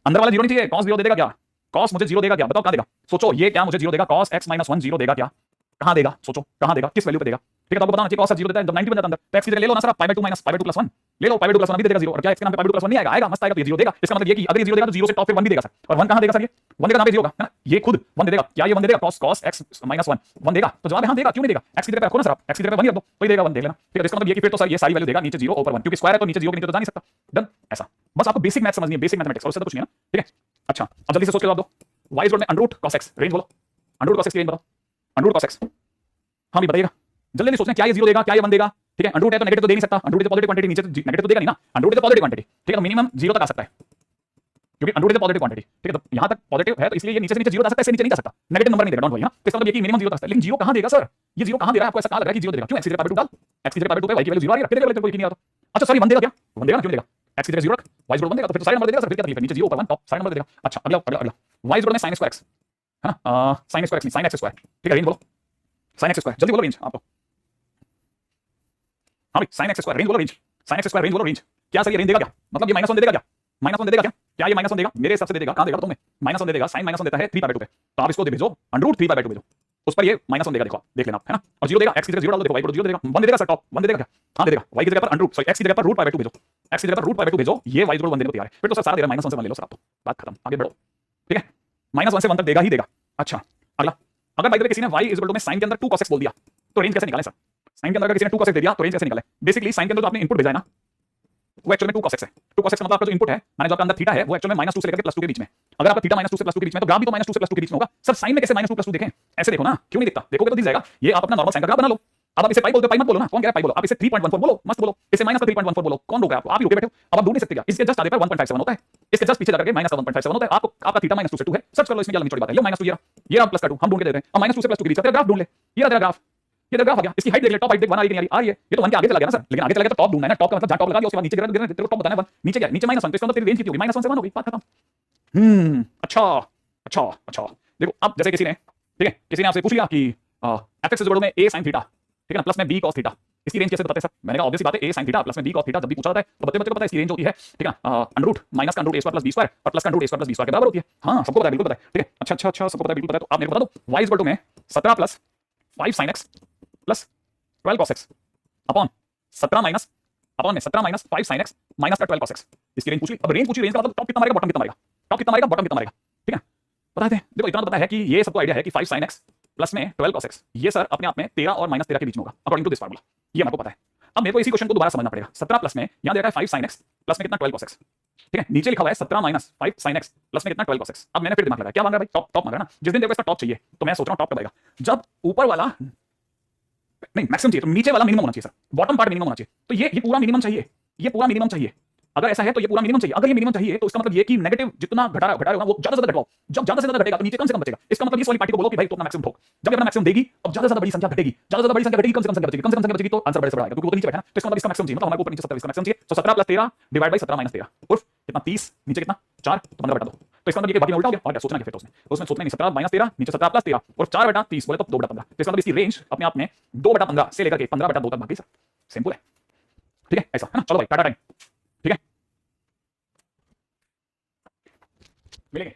अंदर वाला 0 नहीं चाहिए, cos 0 दे देगा क्या, cos मुझे 0 देगा क्या, बताओ कहां देगा, सोचो ये क्या मुझे 0 देगा, cos x - 1 0 देगा क्या, कहां देगा, सोचो कहां देगा, किस वैल्यू पे देगा, ठीक है। तो आपको बताना चाहिए cos 0 देता है जब 90 बन जाता है अंदर, तो x की जगह ले लो ना सर, π/2 - π/2 + 1 ले लो, π/2 + 1 भी दे देगा 0, और क्या x के नाम पे π/2 + 1 नहीं आएगा, आएगा मस्त आएगा, तो ये 0 देगा। इसका मतलब ये कि अगर ये 0 देगा तो 0 से टॉप पे 1 भी देगा सर, और 1 कहां देगा सर, ये 1 देगा नाम पे 0 होगा, है ना, ये खुद 1 दे देगा, क्या ये 1 दे देगा, cos x - 1 1 देगा, तो जवाब है हां देगा, क्यों नहीं देगा, x की जगह पे रखो ना सर आप, x की जगह पे 1 ही रख दो, तो ये देगा 1 देख लेना, ठीक है। इसका मतलब ये कि फिर तो सर ये सारी वैल्यू देगा नीचे 0 ऊपर 1, क्योंकि स्क्वायर है तो नीचे 0 के नीचे तो जा नहीं सकता, डन। ऐसा बस आपको बेसिक मैथ समझनी है, बेसिक मैथमेटिक्स, और उससे तो कुछ नहीं है ना, ठीक है। अच्छा अब जल्दी से सोच के जवाब दो, y इज में √cos x, रेंज बोलो, √cos x की रेंज बताओ, √cos x, हां भी बताइएगा, जल्दी सोचना क्या ये 0 देगा, क्या ये 1 देगा, ठीक है। अंडर रूट है तो नेगेटिव तो दे नहीं सकता, under root is positive quantity, नीचे तो नेगेटिव तो देगा नहीं ना, under root is positive quantity, ठीक है, तो मिनिमम 0 तक आ सकता है, क्योंकि under root is positive quantity, ठीक है। तो यहां तक पॉजिटिव है तो इसलिए ये नीचे से नीचे 0 आ सकता है, इससे नीचे नहीं जा सकता, नेगेटिव नंबर नहीं देगा, डोंट वरी, हां। तो इसका मतलब ये कि मिनिमम 0 तक आ सकता है, लेकिन 0 कहां देगा सर, ये 0 कहां दे रहा है, आपको ऐसा कहां लग रहा है कि 0 देगा, क्यों, x की जगह π/2 डाल, x की जगह π/2 पे y की वैल्यू 0 आ रही है, रख देगा, कोई नहीं आ रहा। अच्छा सॉरी 1 देगा क्या, 1 देगा ना, क्यों देगा, x की जगह 0 रख, y 0 1 देगा, तो फिर तो सारे नंबर देगा सर, फिर क्या तकलीफ है, नीचे 0 ऊपर 1 टॉप सारे नंबर देगा। अच्छा अगला अगला अगला, y 0 में sin स्क्वायर x, है ना, sin स्क्वायर x नहीं sin x स्क्वायर, ठीक है, रेंज बोलो, sin x स्क्वायर, जल्दी बोलो रेंज आपको, हां भाई sin x स्क्वायर रेंज बोलो, range sin x square range बोलो, रेंज क्या सर ये रेंज देगा क्या, मतलब ये -1 दे देगा क्या, -1 दे देगा क्या ये -1 देगा, मेरे हिसाब से दे देगा, कहां देगा तुमने, -1 दे देगा, sin -1 देता है 3/2 पे, तो आप इसको दे भेजो अंडर रूट 3/2 भेजो, उस पर ये -1 देगा, देखो देख लेना, है ना। और 0 देगा, x की जगह 0 डाल दो, देखो y को 0 देगा, 1 दे देगा सर, टॉप 1 दे देगा क्या, हां दे देगा, y की जगह पर अंडर रूट, सॉरी x की जगह पर √π/2 भेजो, x की जगह पर √π/2 भेजो, ये y 0 1 देने को तैयार है, फिर तो सर सारा दे रहा है, -1 से 1 ले लो सर आप, तो बात खत्म, आगे बढ़ो, ठीक है। -1 से 1 तक देगा ही देगा। अच्छा अगला, अगर बाय द वे किसी ने y में sin के अंदर 2 cos x बोल दिया तो रेंज कैसे निकालें सर, sin के अंदर अगर किसी ने 2 cos x दे दिया तो रेंज कैसे निकालें, बेसिकली sin के अंदर जो आपने इनपुट भेजा है ना वो एक्चुअल में 2 cos x है, 2 cos x का मतलब आपका जो इनपुट है माने जो आपका अंदर थीटा है वो एक्चुअल में -2 से लेकर के +2 के बीच में, अगर आपका थीटा -2 से +2 के बीच में तो ग्राफ भी तो -2 से +2 के बीच में होगा सर, साइन में कैसे -2 +2 देखें, ऐसे देखो ना, क्यों नहीं दिखता, देखोगे तो दिख जाएगा, ये आप अपना नॉर्मल साइन का ग्राफ बना लो, अब आप इसे पाई बोलते हो, पाई मत बोलो ना, कौन कह रहा है पाई बोलो, आप इसे 3.14 बोलो, मस्त बोलो, इसे -3.14 बोलो, कौन रोक रहा है आपको, आप ही रोके बैठे हो, अब आप ढूंढ नहीं सकते क्या, इसके जस्ट आगे पर 1.57 होता है, इसके जस्ट पीछे जाकर के -1.57 होता है, आपको आपका थीटा -2 से 2 है, सर्च कर लो, इसमें क्या लंबी चौड़ी बात है, लो -2 ये प्लस का 2 हम ढूंढ के दे रहे हैं, अब -2 से +2 के बीच का तेरा ग्राफ ढूंढ ले, ये रहा तेरा ग्राफ, ये तेरा ग्राफ आ गया, इसकी हाइट देख ले, टॉप हाइट देख 1 आ रही है नहीं आ रही है, ये तो 1 के आगे चला गया ना सर, लेकिन आगे चला गया तो टॉप ढूंढना है ना, टॉप का मतलब जहां टॉप लगा दिया उसके बाद नीचे गिरा गिरा तेरे को टॉप बताना है 1, नीचे क्या है, नीचे -1, तो इसका मतलब तेरी रेंज कितनी होगी, -1 से 1 होगी, बात खत्म। अच्छा अच्छा अच्छा, देखो अब जैसे किसी ने, ठीक है, किसी ने आपसे पूछ लिया कि fx इज में a sin थीटा, ठीक है ना, प्लस में b cos थीटा, इसकी रेंज कैसे बताते हैं सर, मैंने कहा ऑब्वियस बात है a sin थीटा प्लस में b cos थीटा, जब भी पूछा जाता है तो बच्चे को पता है इसकी रेंज होती है, ठीक है, अंडर रूट माइनस का under root a square plus b square और प्लस का under root a square plus b square के बराबर होती है, हां सबको पता है, बिल्कुल पता है, ठीक है। अच्छा अच्छा अच्छा सबको पता है, बिल्कुल पता है, तो आप मेरे को बता दो y इज इक्वल टू में 17 plus 5 sin x plus 12 cos x upon 17 minus upon में 17 माइनस 5 sin x माइनस का 12 cos x, इसकी रेंज पूछ ली। अब रेंज पूछी, रेंज का मतलब टॉप कितना मारेगा बॉटम कितना मारेगा, टॉप कितना मारेगा बॉटम कितना मारेगा, ठीक है, पता है, देखो इतना तो पता है कि ये सबको आइडिया है कि 5 sin x प्लस में 12 cos x ये सर अपने आप में 13 और -13 के बीच में होगा अकॉर्डिंग टू दिस फार्मूला, ये मेरे को पता है। अब मेरे को इसी क्वेश्चन को दोबारा समझना पड़ेगा, 17 प्लस में यहां दे रखा है 5 sin x प्लस में कितना 12 cos x, ठीक है, नीचे लिखा हुआ है 17 माइनस 5 sin x प्लस में कितना 12 cos x। अब मैंने फिर दिमाग लगाया, क्या मांग रहा है भाई, टॉप मांग रहा है ना, जिस दिन देखो इसका टॉप चाहिए तो मैं सोच रहा हूं टॉप कब आएगा, जब ऊपर वाला नहीं मैक्सिमम चाहिए तो नीचे वाला मिनिमम होना चाहिए सर, बॉटम पार्ट मिनिमम होना चाहिए, तो ये पूरा मिनिमम चाहिए, ये पूरा मिनिमम चाहिए, अगर ऐसा है तो ये पूरा मिनिमम चाहिए, अगर ये मिनिमम चाहिए तो इसका मतलब ये कि नेगेटिव जितना घटा रहे हो वो ज्यादा से ज्यादा घटाओ, जब ज्यादा से ज्यादा घटेगा तो नीचे कम से कम बचेगा, इसका मतलब इस वाली पार्टी को बोलो कि भाई तो अपना मैक्सिमम ठोक, जब अपना मैक्सिमम देगी अब ज्यादा से ज्यादा बड़ी संख्या घटेगी, ज्यादा से ज्यादा बड़ी संख्या घटेगी, कम से कम संख्या बचेगी, कम से कम संख्या बचेगी तो आंसर बड़े से बड़ा आएगा, क्योंकि वो तो नीचे बैठा है ना, तो इसका मतलब इसका मैक्सिमम चाहिए, मतलब हमारे ऊपर नीचे 17 इसका मैक्सिमम चाहिए, तो 17 + 13 डिवाइड बाय 17 - 13 उर्फ कितना 30, नीचे कितना 4 तो 15 बटा 2, तो इसका मतलब ये बाकी में उल्टा हो गया, और क्या सोचना क्या फिर तो उसमें सोचना नहीं, 17 - 13 नीचे 17 + 13 और 4 बटा 30 बोले तो 2 बटा 15, तो इसका मतलब इसकी रेंज अपने आप में 2 बटा 15 से लेकर के 15 बटा 2 तक भागी सर, सिंपल है, ठीक है, ऐसा है ना। चलो भाई टाटा टाइम, ठीक है, मिलेंगे।